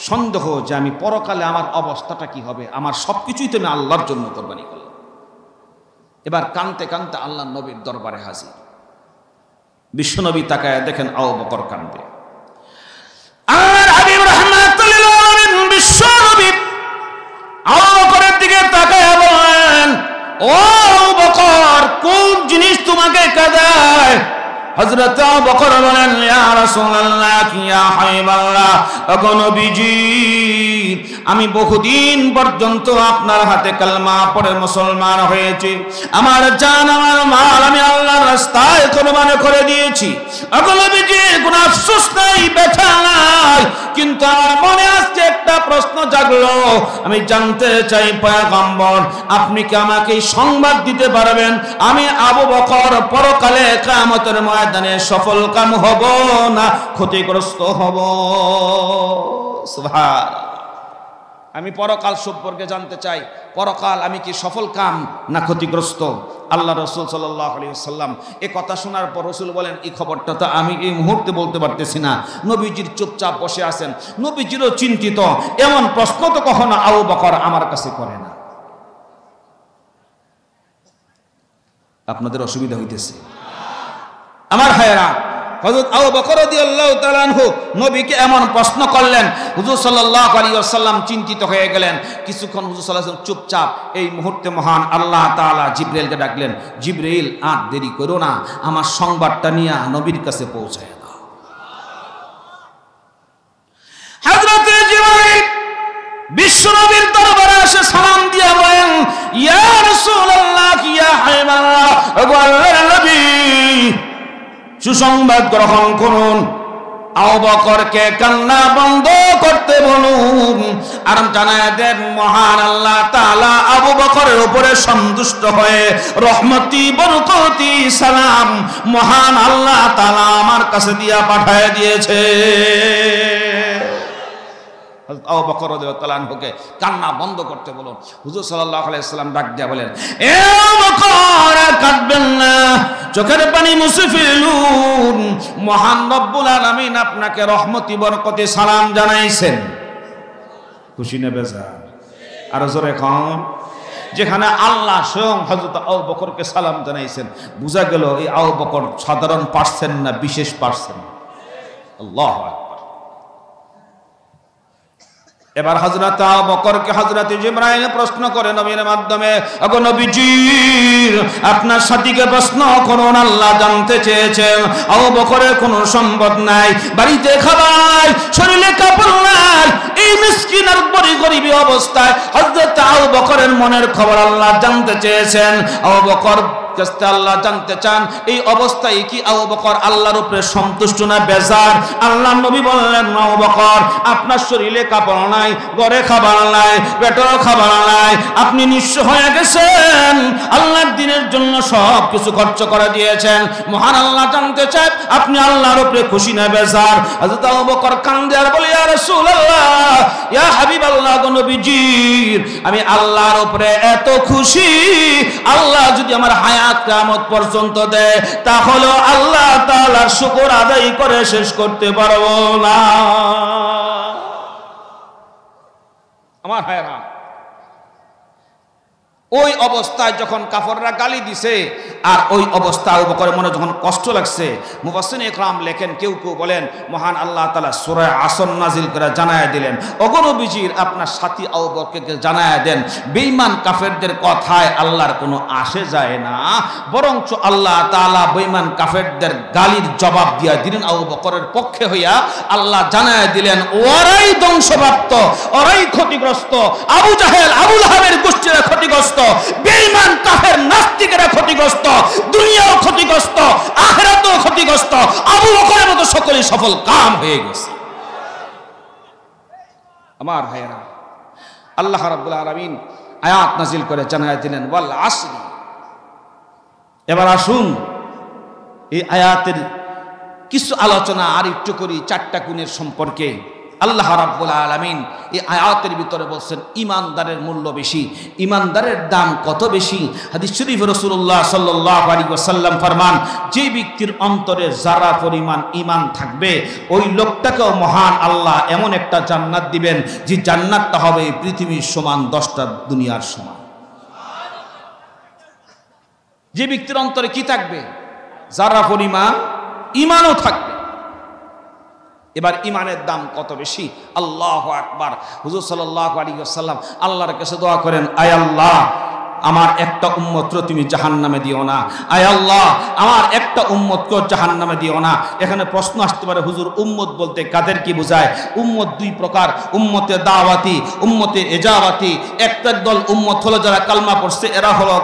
সন্দেহ যে আমি পরকালে আমার অবস্থাটা কি হবে আমার সবকিছুই তো আমি আল্লাহর জন্য কোরবানি করলাম এবার কাঁদতে কাঁদতে আল্লাহর নবীর দরবারে হাজির বিশ্বনবী তাকায় দেখেন আবু বকর কাঁদে আর হাবিব রাহমাতুল লিল আলামিন বিশ্বনবী আবু বকরের দিকে তাকায় বলেন ও আবু বকর কোন জিনিস তোমাকে কাঁদায় হযরত আবু বকর বলেন ইয়া রাসূলুল্লাহ ইয়া হাবিবাল্লাহ ওগো নবীজি আমি বহুদিন পর্যন্ত আপনার হাতে কালেমা পড়ে মুসলমান হয়েছি আমার জান আমার মাল আমি আল্লাহর রাস্তায় কোরবান করে দিয়েছি ওগো নবীজি কোনো আফসোস নাই ব্যথা নাই কিন্তু আমার মনে আসছে একটা প্রশ্ন জাগলো আমি জানতে চাই পয়গম্বর আপনি কি আমাকে সংবাদ দিতে পারবেন আমি আবু বকর পরকালে কিয়ামতের ময়দানে সফল কাম হব না ক্ষতিগ্রস্ত হব সুবহানাল্লাহ আমি পরকাল সম্পর্কে জানতে চাই পরকাল আমি কি সফল কাম না ক্ষতিগ্রস্ত আল্লাহ রাসূল সাল্লাল্লাহু আলাইহি ওয়াসাল্লাম এই কথা শোনার পর রাসূল বলেন এই খবরটা তো আমি এই মুহূর্তে বলতে পারতেছি না নবীজির চুপচাপ বসে আছেন নবীজিরও চিন্তিত এমন প্রশ্ন তো কখনো আবু বকর আমার কাছে করে না আপনাদের অসুবিধা হইতেছে আমার ভাইয়েরা হযরত আবু বকর রাদিয়াল্লাহু তাআলা আনহু নবীকে এমন প্রশ্ন করলেন হুজুর সাল্লাল্লাহু আলাইহি ওয়াসাল্লাম চিন্তিত হয়ে গেলেন কিছুক্ষণ হুজুর সাল্লাল্লাহু আলাইহি ওয়াসাল্লাম চুপচাপ এই মুহূর্তে মহান আল্লাহ তাআলা জিবরাইলকে ডাকলেন জিবরাইল আর দেরি করো না আমার সংবাদটা নিয়ে নবীর কাছে পৌঁছায় দাও হযরত জিবরাইল বিশ্বনবীর দরবারে এসে সালাম দিয়ে বলেন ইয়া রাসূলুল্লাহ ইয়া হাবিবাল্লাহ ওগো আল্লাহর নবী সুসংবাদ গ্রহণ করুন আবু বকরকে কান্না বন্ধ করতে বলুন আর জানায় দেন মহান আল্লাহ তাআলা আবু বকরের উপরে সন্তুষ্ট হয়ে রহমতি বরকতি সালাম মহান আল্লাহ তাআলা আমার কাছে দিয়া পাঠিয়ে দিয়েছে হযরত আবু বকর রাদিয়াল্লাহু তাআলা আনহুকে কান্না বন্ধ করতে বলুন হুজুর সাল্লাল্লাহু আলাইহি ওয়াসাল্লাম ডাক দিয়া বলেন এ আবু বকর কাঁদবেন না চোখের পানি মুছে ফেলুন মহান রব্বুল আলামিন আপনাকে রহমতি বরকতি সালাম জানাইছেন খুশি না বেজার আর জোরে খান যেখানে আল্লাহ স্বয়ং হযরত আবু বকরকে সালাম জানাইছেন বুঝা গেল এই আবু বকর সাধারণ পারছেন না বিশেষ পারছেন আল্লাহু আকবার এবার হযরত আবু বকরকে হযরত জিবরাইল প্রশ্ন করে নবীর মাধ্যমে, ওগো নবীজি আপনার সাথীকে প্রশ্ন করুন, আল্লাহ জানতে চেয়েছেন আবু বকরের কোনো সম্পদ নাই, বাড়িতে খাবার, শরীরে কাপড় নাই, এই মিসকিন আর গরিবী অবস্থায় হযরত আবু বকরের মনের খবর আল্লাহ জানতে চেয়েছেন। আবু বকর আল্লাহ জানতে চান এই অবস্থায় কি আবু বকর আল্লাহর উপরে সন্তুষ্ট না বেজার? আল্লাহ নবী বললেন, আবু বকর আপনার শরীরে কাপড় নাই, ঘরে খাবার নাই, পেটেও খাবার নাই, আপনি নিঃস্ব হয়ে গেছেন, আল্লাহর দ্বীনের জন্য সব কিছু খরচ করে দিয়েছেন, মহান আল্লাহ জানতে চান আপনি আল্লাহর উপরে খুশি না বেজার? হযরত আবু বকর কান্দে আর বলে, ইয়া রাসূলুল্লাহ, ইয়া হাবিবাল্লাহ, গো নবীজি আমি আল্লাহর উপরে এত খুশি, আল্লাহ যদি আমার কিয়ামত পর্যন্ত দেয় তাহলে আল্লাহ তাআলার শুকর আদায় করে শেষ করতে পারবো না। আমার ভাইরা, ওই অবস্থায় যখন কাফেররা গালি দিছে আর ওই অবস্থা আবু বকরের মনে যখন কষ্ট লাগছে, মুফাসসিরিন ইকরাম লেখেন, কেউ কেউ বলেন মহান আল্লাহ তাআলা সূরা আসর নাজিল করে জানায়া দিলেন, ওগো নবীজির আপনার সাথী আবু বকরকে জানায়া দেন বেঈমান কাফেরদের কথায় আল্লাহর কোনো আসে যায় না, বরঞ্চ আল্লাহ তাআলা বেঈমান কাফেরদের গালির জবাব দিয়া দিলেন আবু বকরের পক্ষে হইয়া। আল্লাহ জানায়া দিলেন ওরাই ধ্বংসপ্রাপ্ত, ওরাই ক্ষতিগ্রস্ত, আবু জাহেল আবু লাহাবের গোষ্ঠীরা ক্ষতিগ্রস্ত, বেঈমান কাফের নাস্তিকেরা ক্ষতিগ্রস্ত, দুনিয়াও ক্ষতিগ্রস্ত, আখিরাতেও ক্ষতিগ্রস্ত, আবু বকরের মতো সকলেই সফল কাম হয়ে গেছে। আমার ভাইয়েরা, আল্লাহ রাব্বুল আলামিন আয়াত নাজিল করে জানায়া দিলেন ওয়াল আসরি। এবার আসুন এই আয়াতের কিছু আলোচনা আর একটু করি চারটা গুণের সম্পর্কে। আল্লাহ রাব্বুল আলামিন এই আয়াতের ভিতরে বলছেন ঈমানদারের মূল্য বেশি, ঈমানদারের দাম কত বেশি। হাদিস শরীফ রাসূলুল্লাহ সাল্লাল্লাহু আলাইহি ওয়াসাল্লাম ফরমান, যে ব্যক্তির অন্তরে যারা পরিমাণ ঈমান থাকবে ওই লোকটাকেও মহান আল্লাহ এমন একটা জান্নাত দিবেন যে জান্নাতটা হবে পৃথিবীর সমান 10টা দুনিয়ার সমান। যে ব্যক্তির অন্তরে কি থাকবে? যারা পরিমাণ ঈমানও থাকবে। এবার ঈমানের দাম কত বেশি? আল্লাহু আকবার। হুজুর সাল্লাল্লাহু আলাইহি ওয়াসাল্লাম আল্লাহর কাছে দোয়া করেন, আয় আল্লাহ আমার একটা উম্মতকে তুমি জাহান্নামে দিও না, আয় আল্লাহ আমার একটা উম্মতকে জাহান্নামে দিও না। এখানে প্রশ্ন আসতে পারে, হুজুর উম্মত বলতে কাদের কি বোঝায়? উম্মত দুই প্রকার, উম্মতে দাওয়াতি, উম্মতে ইজাবাতি। একটা দল উম্মত হলো যারা কালমা পড়ছে, এরা হলো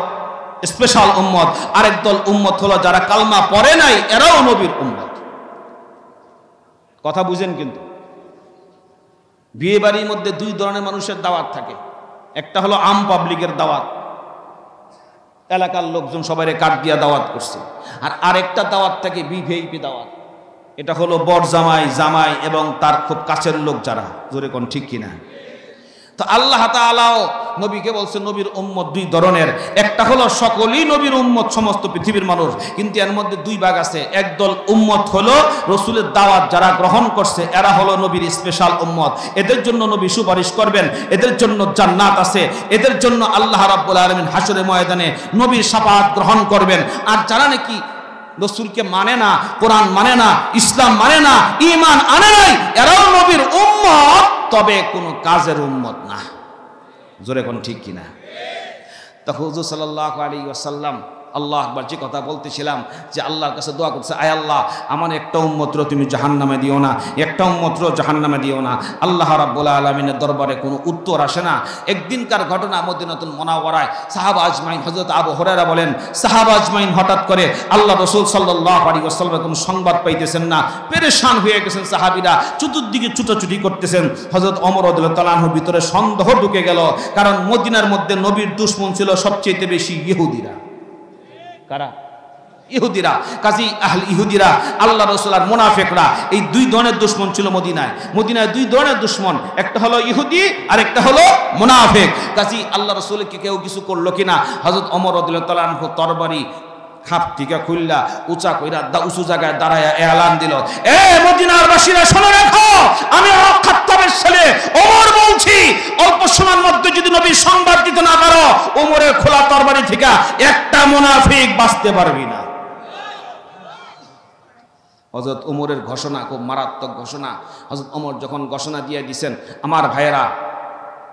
স্পেশাল উম্মত। আরেক দল উম্মত হলো যারা কালমা পড়ে নাই, এরাও নবীর উম্মত। কথা বুঝেন? কিন্তু বিয়ে বাড়ির মধ্যে দুই ধরনের মানুষের দাওয়াত থাকে। একটা হলো আম পাবলিকের দাওয়াত, এলাকার লোকজন সবাই কাঠ দিয়া দাওয়াত করছে। আর আরেকটা দাওয়াত থাকে ভিভিআইপি দাওয়াত। এটা হলো বর জামাই, জামাই এবং তার খুব কাছের লোক যারা। জোরে কোন ঠিক কিনা? তো আল্লাহ তাআলাও নবীকে বলছে নবীর উম্মত দুই ধরনের। একটা হলো সকলেই নবীর উম্মত, সমস্ত পৃথিবীর মানুষ, কিন্তু এর মধ্যে দুই ভাগ আছে। একদল উম্মত হলো রসুলের দাওয়াত যারা গ্রহণ করছে, এরা হলো নবীর স্পেশাল উম্মত। এদের জন্য নবী সুপারিশ করবেন, এদের জন্য জান্নাত আছে, এদের জন্য আল্লাহ রাব্বুল আলামিন হাসরের ময়দানে নবীর শাফাআত গ্রহণ করবেন। আর যারা নাকি রসুলকে মানে না, কোরআন মানে না, ইসলাম মানে না, ঈমান আনে নাই, এরাও নবীর উম্মত, তবে কোনো কাজের উম্মত না। জোরে কোন ঠিক কিনা? তা হুজুর সাল্লাল্লাহু আলাইহি ওয়াসাল্লাম আল্লাহ আকবার যে কথা বলতেছিলাম, যে আল্লাহর কাছে দোয়া করছে, আয় আল্লাহ আমার একটা উম্মতর তুমি জাহান্নামে দিও না, একটা উম্মতর জাহান্নামে দিও না। আল্লাহ রাব্বুল আলামিনের দরবারে কোনো উত্তর আসে না। একদিনকার ঘটনা, মদিনাতুল মুনাওয়ারায় সাহাবা আজমাইন, হযরত আবু হুরায়রা বলেন, সাহাবা আজমাইন হঠাৎ করে আল্লাহ রাসূল সাল্লাল্লাহু আলাইহি ওয়াসাল্লামের কোনো সংবাদ পাইতেছেন না, পেরেশান হয়ে গেছেন সাহাবীরা, চতুর্দিকে ছুটাছুটি করতেছেন। হযরত ওমর রাদিয়াল্লাহু তাআলা আনহুর ভিতরে সন্দেহ ঢুকে গেল, কারণ মদিনার মধ্যে নবীর দুশমন ছিল সবচেয়ে বেশি ইহুদিরা। কারা? ইহুদিরা। কাজী আহলে ইহুদিরা, আল্লাহ রাসূল আর মুনাফিকরা, এই দুই ধরনের দুশমন ছিল মদিনায়। মদিনায় দুই ধরনের দুশমন, একটা হলো ইহুদি আর একটা হলো মুনাফিক। কাজী আল্লাহ রাসূলকে কেউ কিছু করলো কিনা, হযরত ওমর রাদিয়াল্লাহু তাআলা আনহু তরবারি খাপ থেকে খুললা উঁচা কইরা উঁচু জায়গায় দাঁড়ায় এলান দিল, এ মদিনার বাসীরা শোনো রাখো, আমি খাত্তাবের ছেলে ওমর বলছি, অল্প সময়ের মধ্যে যদি নবীর সংবাদ দিতে না পারো, ওমরের খোলা তরবারি থেকে একটা মুনাফিক বাঁচতে পারবি না। হযরত ওমরের ঘোষণা খুব মারাত্মক ঘোষণা। হযরত ওমর যখন ঘোষণা দিয়ে দিয়েছেন, আমার ভাইয়েরা,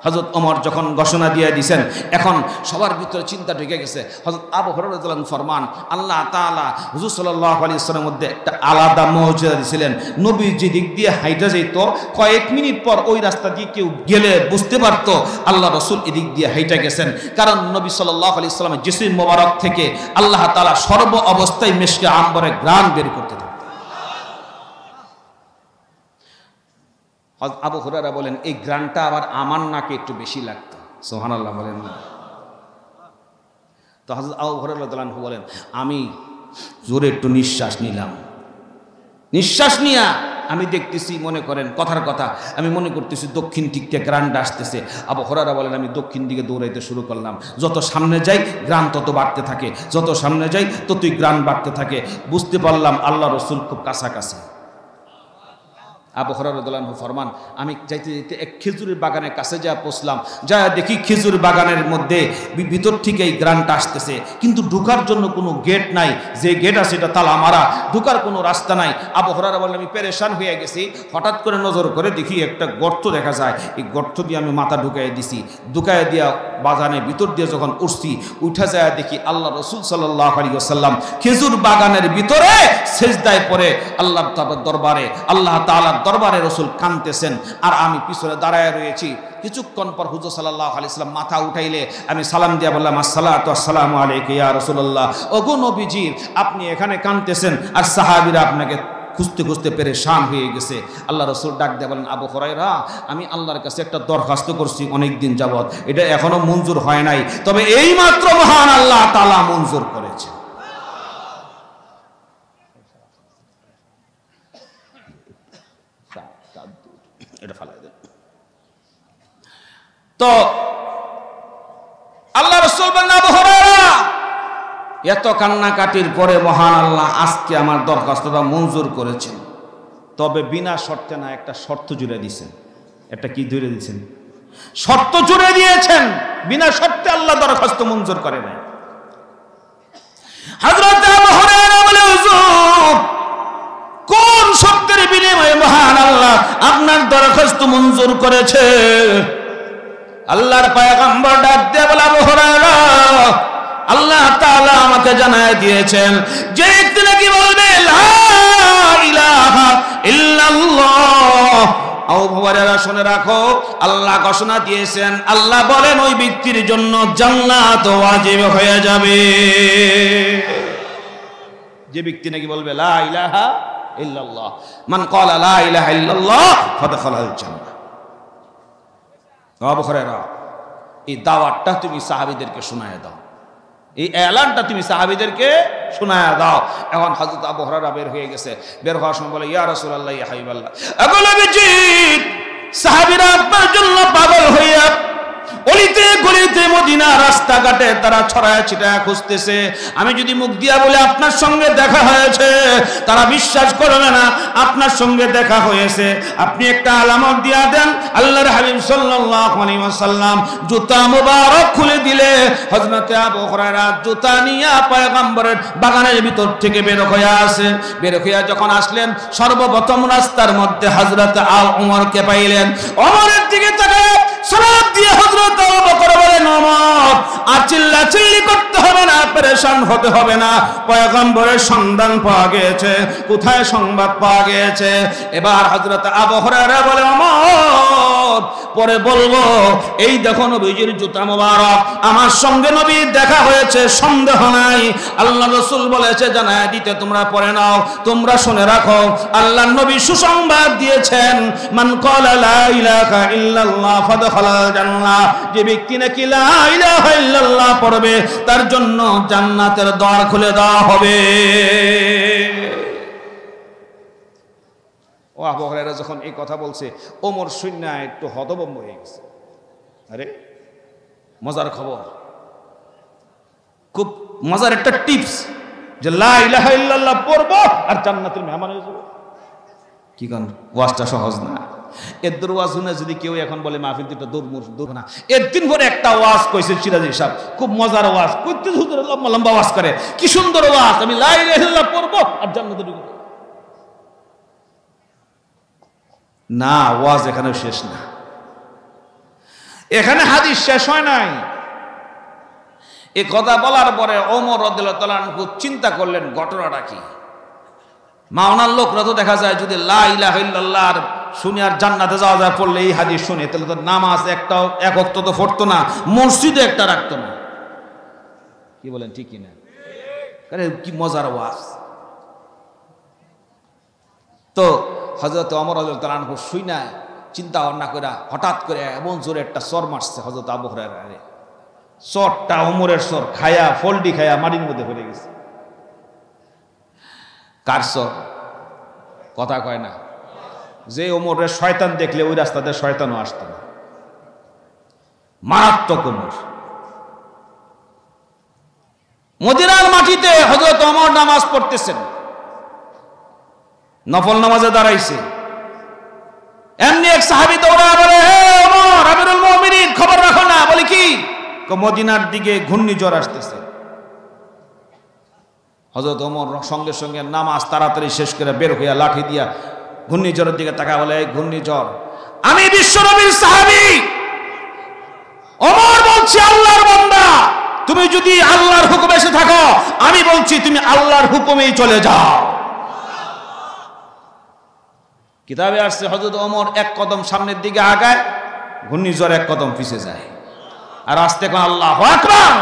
হযরত ওমর যখন ঘোষণা দিয়ে দিয়েছেন, এখন সবার ভিতরে চিন্তা ঢুকে গেছে। হযরত আবু হুরায়রা রাদিয়াল্লাহু আনহু ফরমান, আল্লাহ তাআলা হুজুর সাল্লাল্লাহু আলাইহি ওয়াসাল্লামের মধ্যে একটা আলাদা মর্যাদা দিয়েছিলেন। নবী যে দিক দিয়ে হাইটা যেত, কয়েক মিনিট পর ওই রাস্তা দিয়ে কেউ গেলে বুঝতে পারতো আল্লাহ রাসূল এদিক দিয়ে হাইটা গেছেন। কারণ নবী সাল্লাল্লাহু আলাইহি ওয়াসাল্লামের জিসিম মোবারক থেকে আল্লাহ তাআলা সর্ব অবস্থায় মিশকে আম্বরে ঘ্রাণ বের করতে থাকতেন। আবু হুরায়রা বলেন, এই ঘ্রাণটা আবার আমার নাকে একটু বেশি লাগতো। সুবহানাল্লাহ বলেন না? তো হযরত আবু হুরায়রা রাদিয়াল্লাহু আনহু বলেন, আমি জোরে একটু নিঃশ্বাস নিলাম। নিঃশ্বাস নিয়া আমি দেখতেছি, মনে করেন কথার কথা, আমি মনে করতেছি দক্ষিণ দিকে ঘ্রাণটা আসতেছে। আবু হুরায়রা বলেন, আমি দক্ষিণ দিকে দৌড়াইতে শুরু করলাম। যত সামনে যাই ঘ্রাণ তত বাড়তে থাকে, যত সামনে যাই ততই ঘ্রাণ বাড়তে থাকে। বুঝতে পারলাম আল্লাহ রাসূল খুব কাছাকাছি। আবু হুরায়রা রাদিয়াল্লাহু আনহু ফরমান, আমি যাইতে যাইতে এক খেজুরের বাগানের কাছে যা পৌঁছলাম, যা দেখি খেজুর বাগানের মধ্যে ভিতর থেকে এই ঘ্রাণটা আসতেছে, কিন্তু ঢোকার জন্য কোনো গেট নাই। যে গেট আছে এটা তালা মারা, ঢোকার কোনো রাস্তা নাই। আবু হুরায়রা বললেন, আমি পেরেশান হয়ে গেছি। হঠাৎ করে নজর করে দেখি একটা গর্ত দেখা যায়। এই গর্ত দিয়ে আমি মাথা ঢুকাই দিছি। ঢুকাই দিয়া বাগানের ভিতর দিয়ে যখন উঠছি, উঠা যায় দেখি আল্লাহ রাসূল সাল্লাল্লাহু আলাইহি ওয়াসাল্লাম খেজুর বাগানের ভিতরে সিজদায় পড়ে আল্লাহ তাআলার দরবারে, আল্লাহ তাআলার দরবারে রাসূল কাঁদতেছেন, আর আমি পিছনে দাঁড়ায় রয়েছি। কিছুক্ষণ পর হুজুর সাল্লাল্লাহু আলাইহি ওয়াসাল্লাম মাথা উঠাইলে আমি সালাম দিয়া বললাম, আসসালাতু আসসালামু আলাইকা ইয়া রাসূলুল্লাহ। ওগো নবীজি, আপনি এখানে কাঁদতেছেন আর সাহাবীরা আপনাকে খুঁজতে খুঁজতে পেরেশান হয়ে গেছে। আল্লাহ রাসূল ডাক দিয়ে বলেন, আবু হুরায়রা, আমি আল্লাহর কাছে একটা দরখাস্ত করছি অনেক দিন যাবত, এটা এখনো মঞ্জুর হয় নাই, তবে এই মাত্র মহান আল্লাহ তাআলা মঞ্জুর করেছে। এটা ফালাই দেন। তো আল্লাহ রাসূল বলেন, আবু হুরায়রা, এত কান্নাকাটির পরে মহান আল্লাহ আজকে আমার দরখাস্তটা মঞ্জুর করেছেন, তবে বিনা শর্তে না, একটা শর্ত জুড়ে দিয়েছেন। একটা কি জুড়ে দিয়েছেন? শর্ত জুড়ে দিয়েছেন। বিনা শর্তে আল্লাহ দরখাস্ত মঞ্জুর করে নাই। হযরত আবু হুরায়রা বলে, হুজুর, কোন শর্তের বিনিময়ে মহান আল্লাহ আপনার দরখাস্ত মঞ্জুর করেছে? আল্লাহর পয়গম্বর ডাক দিয়ে বলে, আবু হুরায়রা, আল্লাহ তাআলা আমাকে জানায় দিয়েছেন যে ব্যক্তি নাকি বলবে লা ইলাহা ইল্লাল্লাহ। আবু হুরায়রা শুনে রাখো, আল্লাহ ঘোষণা দিয়েছেন, আল্লাহ বলেন ওই ব্যক্তির জন্য জান্নাত ওয়াজিব হয়ে যাবে। যে ব্যক্তি নাকি বলবে লা ইলাহা ইল্লাল্লাহ, মান ক্বালা লা ইলাহা ইল্লাল্লাহ ফাদখালাল জান্নাহ। আবু হুরায়রা, এই দাওয়াতটা তুমি সাহাবীদেরকে শোনায় দাও, এই এলানটা তুমি সাহাবীদেরকে শোনায় দাও। এখন হযরত আবু হুরায়রা বের হয়ে গেছে। বের হওয়ার সময় বলে, ইয়া রাসূলুল্লাহ, ইয়া হাবিবাল্লাহ, আবু নবীজি, সাহাবীরা আপনার জন্য পাগল হইয়া অলিতে গলিতে মদিনা রাস্তাঘাটে তারা ছড়ায় ছিটায় খুঁজতেছে। আমি যদি মুখ দিয়া বলে আপনার সঙ্গে দেখা হয়েছে, তারা বিশ্বাস করবে না আপনার সঙ্গে দেখা হয়েছে। আপনি একটা আলামত দিয়া দেন। আল্লাহর হাবিব সাল্লাল্লাহু আলাইহি ওয়াসাল্লাম জুতা মোবারক খুলে দিলে হযরত আবু হুরায়রা জুতা নিয়ে পয়গম্বরের বাগানের ভিতর থেকে বের হয়ে আসে। বের হয়ে যখন আসলেন, সর্বপ্রথম রাস্তার মধ্যে হযরত ওমরকে পাইলেন। ওমরের দিকে তাকায় সালাত দিয়ে হযরত আবু বকর বলেন, ওমর, আর চিল্লাচিল্লি করতে হবে না, পেরেশান হতে হবে না, পয়গম্বরের সন্ধান পাওয়া গিয়েছে। কোথায় সংবাদ পাওয়া গিয়েছে? এবার হযরত আবু হুরায়রা বলে, ওমর, পরে বলবো, এই দেখো নবীজির জুতা মোবারক, আমার সঙ্গে নবীর দেখা হয়েছে, সন্দেহ নাই। আল্লাহ রাসূল বলেছে জানায় দিতে, তোমরা পড়ে নাও। তোমরা শুনে রাখো, আল্লাহর নবী সুসংবাদ দিয়েছেন, মান ক্বালা লা ইলাহা ইল্লাল্লাহ ফাদখালাল জান্নাহ। যে ব্যক্তি নাকি লা ইলাহা ইল্লাল্লাহ পড়বে, তার জন্য জান্নাতের দ্বার খুলে দেওয়া হবে। ও আবু হুরায়রা যখন এই কথা বলছে, ওমর শুনে একটু হতভম্ব হয়ে গেছে। আরে মজার খবর, খুব মজার একটা টিপস, যে লা ইলাহা ইল্লাল্লাহ পড়বো আর জান্নাতের মেহমান হয়ে যাবো। কি কারণ? ওয়াজটা সহজ না। এর ওয়াজ শুনে যদি কেউ এখন বলে মাহফিল দুটো দৌড় না, এর দিন ভরে একটা ওয়াজ কইছে সিরাজি সাহেব, খুব মজার ওয়াজ, কইতে হুজুর লম্বা লম্বা ওয়াজ করে, কি সুন্দর ওয়াজ, আমি লা ইলাহা ইল্লাল্লাহ পড়বো আর জান্নাতে ঢুকবো। না, ওয়াজ এখানেও শেষ না, এখানে হাদিস শেষ হয় নাই। এই কথা বলার পরে ওমর রাদিয়াল্লাহু তাআলা আনহু চিন্তা করলেন ঘটনাটা কি। মাওনার লোকরা তো দেখা যায় যদি লা ইলাহা ইল্লাল্লাহ শুনে আর জান্নাতে যাওয়া যায় পড়লে এই হাদিস শুনে, তাহলে তো নামাজ একটাও এক ওয়াক্ত তো পড়তো না, মসজিদে একটা রাখতো না। কি বলেন ঠিক কিনা? আরে কি মজার ওয়াজ। তো হযরত ওমর রাদিয়াল্লাহু তাআলা আনহু শুইনা চিন্তা ভাবনা করে হঠাৎ করে এমন জোরে একটা চর মারছে হযরত আবু হুরায়রা। চরটা ওমরের চর খায়া ফলডি খায়া মাটির মধ্যে পড়ে গেছে। কার চর? কথা কয় না। যে ওমরের শয়তান দেখলে ওই রাস্তাতে শয়তানও আসতো না, মারাত্মক ওমর। মদিনার মাটিতে হযরত ওমর নামাজ পড়তেছেন, নফল নামাজে দাঁড়াইছে। এমনি এক সাহাবী দৌড়া বলে, হে ওমর আমিরুল মুমিনিন, খবর রাখো না। বলে কি? মদিনার দিকে ঘূর্ণিঝড় আসতেছে। হযরত ওমর সঙ্গে সঙ্গে নামাজ তাড়াতাড়ি শেষ করে বের হইয়া লাঠি দিয়া ঘূর্ণিঝড়ের দিকে তাকায় বলে, এই ঘূর্ণিঝড়, আমি বিশ্বনবীর সাহাবী ওমর বলছি, আল্লাহর বান্দা, তুমি যদি আল্লাহর হুকুমে এসে থাকো, আমি বলছি তুমি আল্লাহর হুকুমেই চলে যাও। কিতাবে আসছে হযরত ওমর এক কদম সামনের দিকে আগায়, ঘূর্ণিঝড় এক কদম পিছে যায়, আর আস্তে কোন আল্লাহু আকবার।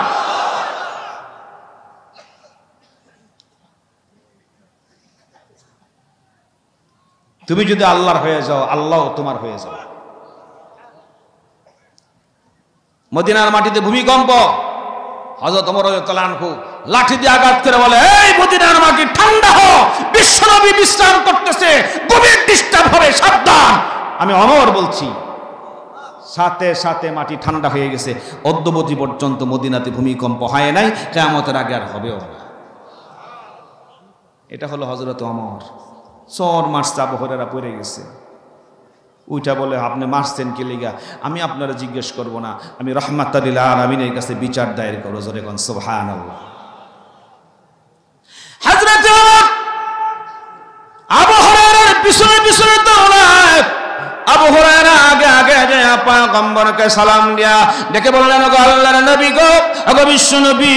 তুমি যদি আল্লাহর হয়ে যাও, আল্লাহ তোমার হয়ে যাও। মদিনার মাটিতে ভূমিকম্প। হযরত ওমর রাদিয়াল্লাহু আনহু লাঠি দিয়ে আঘাত করে বলে, এই মদিনার মাটি ঠান্ডা হও, বিশ্বনবী বিশ্রাম করতেছে, গভীর ডিস্টার্ব হবে, সাবধান। আমি ওমর বলছি। সাথে সাথে মাটি ঠান্ডা হয়ে গেছে। অদ্যবধি পর্যন্ত মদিনাতে ভূমিকম্প হয় নাই, কিয়ামতের আগে আর হবেও না। এটা হলো হযরত ওমর। চর মারছে, আবু হুরায়রা পড়ে গেছে। ওইটা বলে, আপনি মারছেন কি লিগা? আমি আপনারা জিজ্ঞেস করব না, আমি রাহমাতাল লিল আলামিনের কাছে বিচার দায়ের করব। জোরে কোন সুবহানাল্লাহ। হযরত ওমর আবু হুরায়রার পিছনে পিছনে দৌড়ায়। আবু হুরায়রা আগে আগে যায় পয়গম্বরকে সালাম দিয়া ডেকে বললেন, ওগো আল্লাহর নবী গো, ওগো বিশ্ব নবী,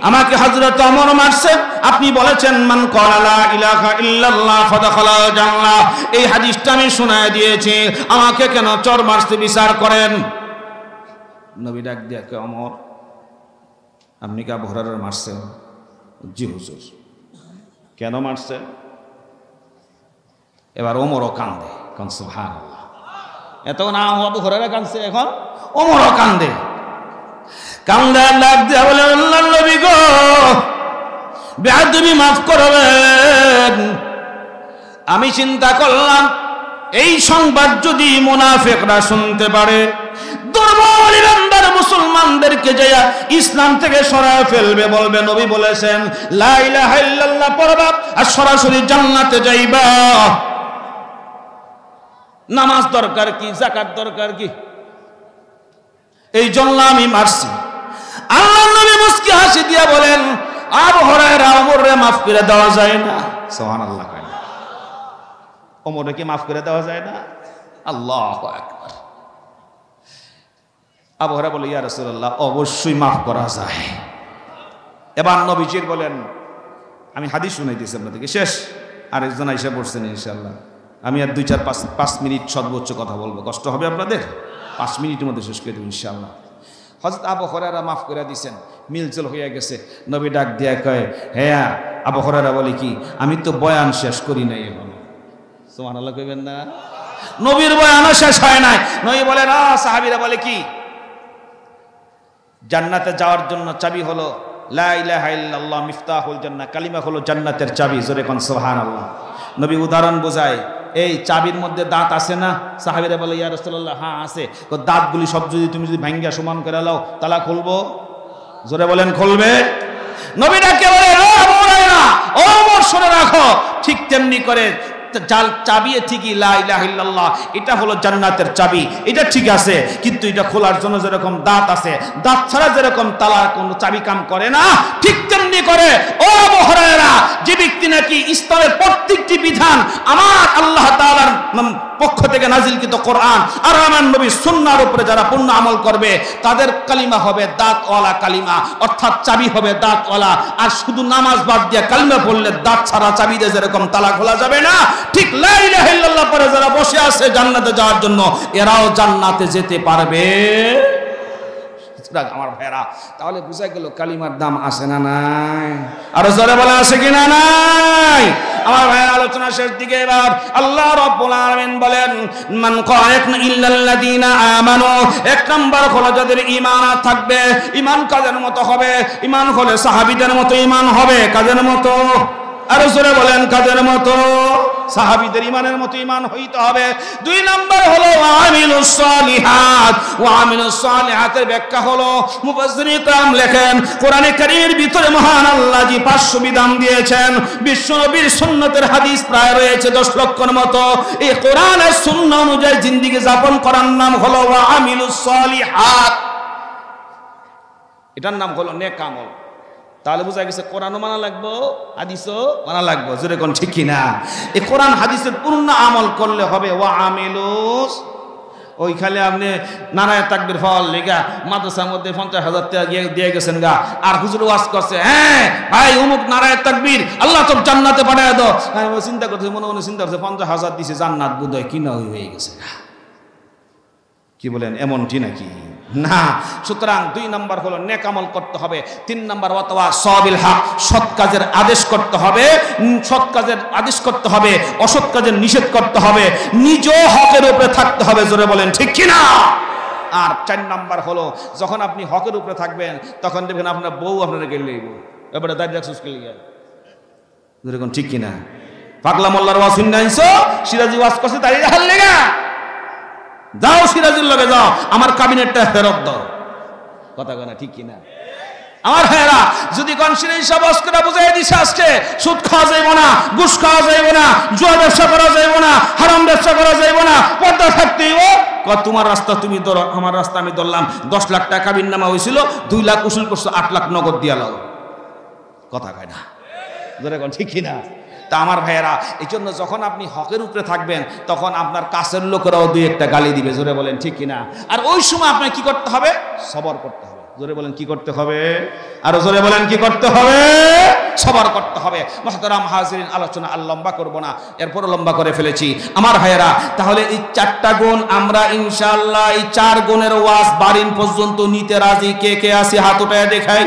আমাকে হযরত ওমর মারছে। আপনি বলেছেন মান ক্বালা লা ইলাহা ইল্লাল্লাহ ফাদাখালাল জান্নাহ। এই হাদিসটা আমি শোনায় দিয়েছি, আমাকে কেন চর মারতে বিচার করেন? নবী ডাক দিয়া কে, ওমর আপনি কি আবু হুরায়রা মারছেন? জি হুজুর। কেন মারছেন? এবার ওমরও কান্দে। কোন সুবহানাল্লাহ। এত না আবু হুরায়রা কাঁদছে, এখন ওমরও কান্দে। কান্দে ডাক দিয়া বলে, আল্লাহর নবী গো, বেয়াদবি মাফ করবেন। আমি চিন্তা করলাম এই সংবাদ যদি মুনাফিকরা শুনতে পারে, দুর্বল ইমানদার মুসলমানদেরকে যে ইসলাম থেকে সরায় ফেলবে, বলবে নবী বলেছেন লা ইলাহা ইল্লাল্লাহ পড়বা আর সরাসরি জান্নাতে যাইবা। নামাজ দরকার কি, যাকাত দরকার কি? এই জন্য আমি মারছি। আল্লাহর নবী মুস্কি হাসি দিয়া বলেন, আবু হুরায়রা, ওমররে মাফ করে দেওয়া যায় না? সুবহানাল্লাহ। ওমরকে কি মাফ করে দেওয়া যায় না? আল্লাহু আকবার। আবু হুরায়রা বলে, ইয়া রাসূলুল্লাহ, অবশ্যই মাফ করা যায়। এবার নবীজির বলেন, আমি হাদিস শুনাইতেছি আপনাদেরকে, শেষ। আরেকজন আইসা পড়ছেন ইনশাআল্লাহ। আমি আর 2-4-5 মিনিট সর্বোচ্চ কথা বলবো, কষ্ট হবে আপনাদের? 5 মিনিটের মধ্যে শেষ করে দেব ইনশাআল্লাহ। হযরত আবু হুরায়রা মাফ করে দিয়েছেন, মিলজল হয়ে গেছে। নবী ডাক দিয়া কয়, হ্যাঁ। আবু হুরায়রা বলে কি, আমি তো বয়ান শেষ করি নাই এখন। সুবহানাল্লাহ কইবেন না? নবীর বয়ানও শেষ হয় নাই। নবী বলেন, সাহাবীরা বলে কি, জান্নাতে যাওয়ার জন্য চাবি হলো লা ইলাহা ইল্লাল্লাহ মিফতাহুল জান্নাহ, কালিমা হলো জান্নাতের চাবি। জোরে কোন সুবহানাল্লাহ। নবী উদাহরণ বোঝায়, এই চাবির মধ্যে দাঁত আছে না? সাহাবীরা বলে, ইয়া রাসূলুল্লাহ, হ্যাঁ আছে। দাঁতগুলি সব তুমি যদি ভাঙ্গা সমান করে লাও, তালা খুলবো? জোরে বলেন, খুলবে? নবী ডাকে বলে, ও আবু হুরায়রা, ও ওমর, শুনে রাখো, ঠিক তেমনি করে জাল চাবি ঠিকই লা ইলাহা ইল্লাল্লাহ, এটা হলো জান্নাতের চাবি, এটা ঠিক আছে, কিন্তু এটা খোলার জন্য যেরকম দাঁত আছে, দাঁত ছাড়া যেরকম তালা কোনো চাবি কাম করে না, ঠিক তেমনি করে ও আবু হুরায়রা, যে ব্যক্তি নাকি ইসলামের প্রত্যেকটি বিধান আমার আল্লাহ তাআলার পক্ষ থেকে নাজিলকৃত কোরআন আর আমার নবীর সুন্নাহর উপরে যারা পূর্ণ আমল করবে তাদের কালিমা হবে দাঁতওয়ালা কালিমা, অর্থাৎ চাবি হবে দাঁতওয়ালা। আর শুধু নামাজ বাদ দিয়ে কালিমা পড়লে দাঁত ছাড়া চাবি দিয়ে যেরকম তালা খোলা যাবে না, ঠিক লা ইলাহা ইল্লাল্লাহ পরে যারা বসে আছে জান্নাতে যাওয়ার জন্য এরাও জান্নাতে যেতে পারবে। আমার ভাইরা, তাহলে বুঝা গেল কালিমার দাম আছে না নাই? আর জোরে বলা আছে কি না নাই? আমার ভাইরা, আলোচনা শেষ দিকে এবার আল্লাহ রাব্বুল আলামিন বলেন মান কায়াতনা ইল্লাল্লাযিনা আমানু, এক নাম্বার হলো যাদের ঈমান থাকবে। ঈমান কাজের মতো হবে, ঈমান হলে সাহাবীদের মতো ঈমান হবে। কাজের মতো, আর জোরে বলেন কাজের মতো, সাহাবীদের ঈমানের মতো ঈমান হইতে হবে। দুই নাম্বার হলো ওয়ামিলুস সালিহাত। ওয়ামিলুস সালিহাতের ব্যাখ্যা হলো মুফাসসিরিন کرام লেখেন কোরআনে কারীমের ভিতরে মহান আল্লাহ জি 500 বিধান দিয়েছেন। বিশ্বনবীর সুন্নতের হাদিস প্রায় রয়েছে 10 লক্ষের মতো। এই কোরআন আর সুন্নাহ অনুযায়ী জিন্দেগি যাপন করার নাম হলো ওয়ামিলুস সালিহাত, এটার নাম হলো নেক আমল। তাহলে বোঝা গেছে কোরআনও মানা লাগবো, হাদিসও মানা লাগবো। জোরে কোন ঠিক কিনা? এই কোরআন হাদিসের পূর্ণ আমল করলে হবে। ওয়া আমিলুস, ওই খালি আপনি নারায়ে তাকবীর ফল লেগা মাদ্রাসার মধ্যে 50,000 টাকা দিয়ে গেছেন গা, আর হুজুর ওয়াজ করছে, হ্যাঁ ভাই অমুক নারায়ে তাকবীর আল্লাহ তো জান্নাতে পাঠায় দাও। আমি চিন্তা করছি, মনে মনে চিন্তা করছে 50,000 দিছে, জান্নাত বোধহয় কিনা হয়ে গেছে। কি বলেন, এমনটি নাকি? না। সুতরাং 2 নাম্বার হলো নেক আমল করতে হবে। 3 নাম্বার ওয়াতাওয়া সাবিল হক, সৎ কাজের আদেশ করতে হবে, সৎ কাজের আদেশ করতে হবে, অসৎ কাজের নিষেধ করতে হবে, নিজেও হকের উপরে থাকতে হবে। জোরে বলেন ঠিক কি না? আর 4 নাম্বার হলো যখন আপনি হকের উপরে থাকবেন তখন দেখবেন আপনার বউ আপনারা গেলে এবারে দাঁড়িয়ে রাখছো গিয়ে। জোরে কোন ঠিক কি না? পাগলা মোল্লার ওয়াজ শুনতে আইছো, সিরাজি ওয়াজ করছে দাঁড়িয়ে হাল লেগা, যাও সিরাজুল লগে যাও, আমার ক্যাবিনেটটা ফেরত দাও। কথা কয় না ঠিক কিনা? আমার ভাইরা, যদি কোন সিরাজি সব অস্করা বুঝাই দিছে আজকে সুদ খাওয়া যাইব না, ঘুষ খাওয়া যাইব না, জুয়া ব্যবসা করা যাইব না, হারাম ব্যবসা করা যাইব না, পর্দা থাকতেই ও তোমার রাস্তা তুমি ধরো, আমার রাস্তা আমি ধরলাম। 10 লাখ টাকা বিনামা হয়েছিল, 2 লাখ উসুল করছো, 8 লাখ নগদ দিয়া লাও। কথা কয় না? ধরে কোন ঠিক কিনা? তা আমার ভাইয়েরা, এই জন্য যখন আপনি হকের উপরে থাকবেন তখন আপনার কাছের লোকেরাও 2-1টা গালি দিবে। জোরে বলেন ঠিক কিনা? আর ওই সময় আপনার কি করতে হবে? সবর করতে হবে। জোরে বলেন কি করতে হবে? আর জোরে বলেন কি করতে হবে? সবর করতে হবে। মুহতারাম হাজিরিন, আলোচনা আর লম্বা করব না, এরপর লম্বা করে ফেলেছি। আমার ভাইয়েরা, তাহলে এই 4টা গুণ আমরা ইনশাআল্লাহ, এই 4 গুণের ওয়াজ বারিন পর্যন্ত নিতে রাজি কে কে আছে? হাত উঠায় দেখাই।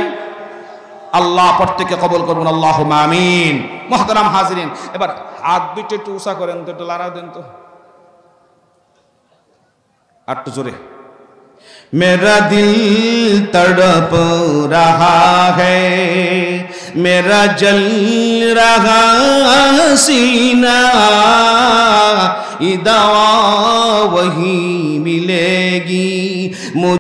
আল্লাহ প্রত্যেককে কবুল করুন, আল্লাহুম্মা আমিন। মুহতারাম হাজিরিন, এবার হাত দুটো একটু উঁচা করেন তো, একটু লাড়া দেন তো, আর একটু জোরে। मेरा दिल तड़प रहा है, मेरा जल रहा सीना, ये दवा वही मिलेगी।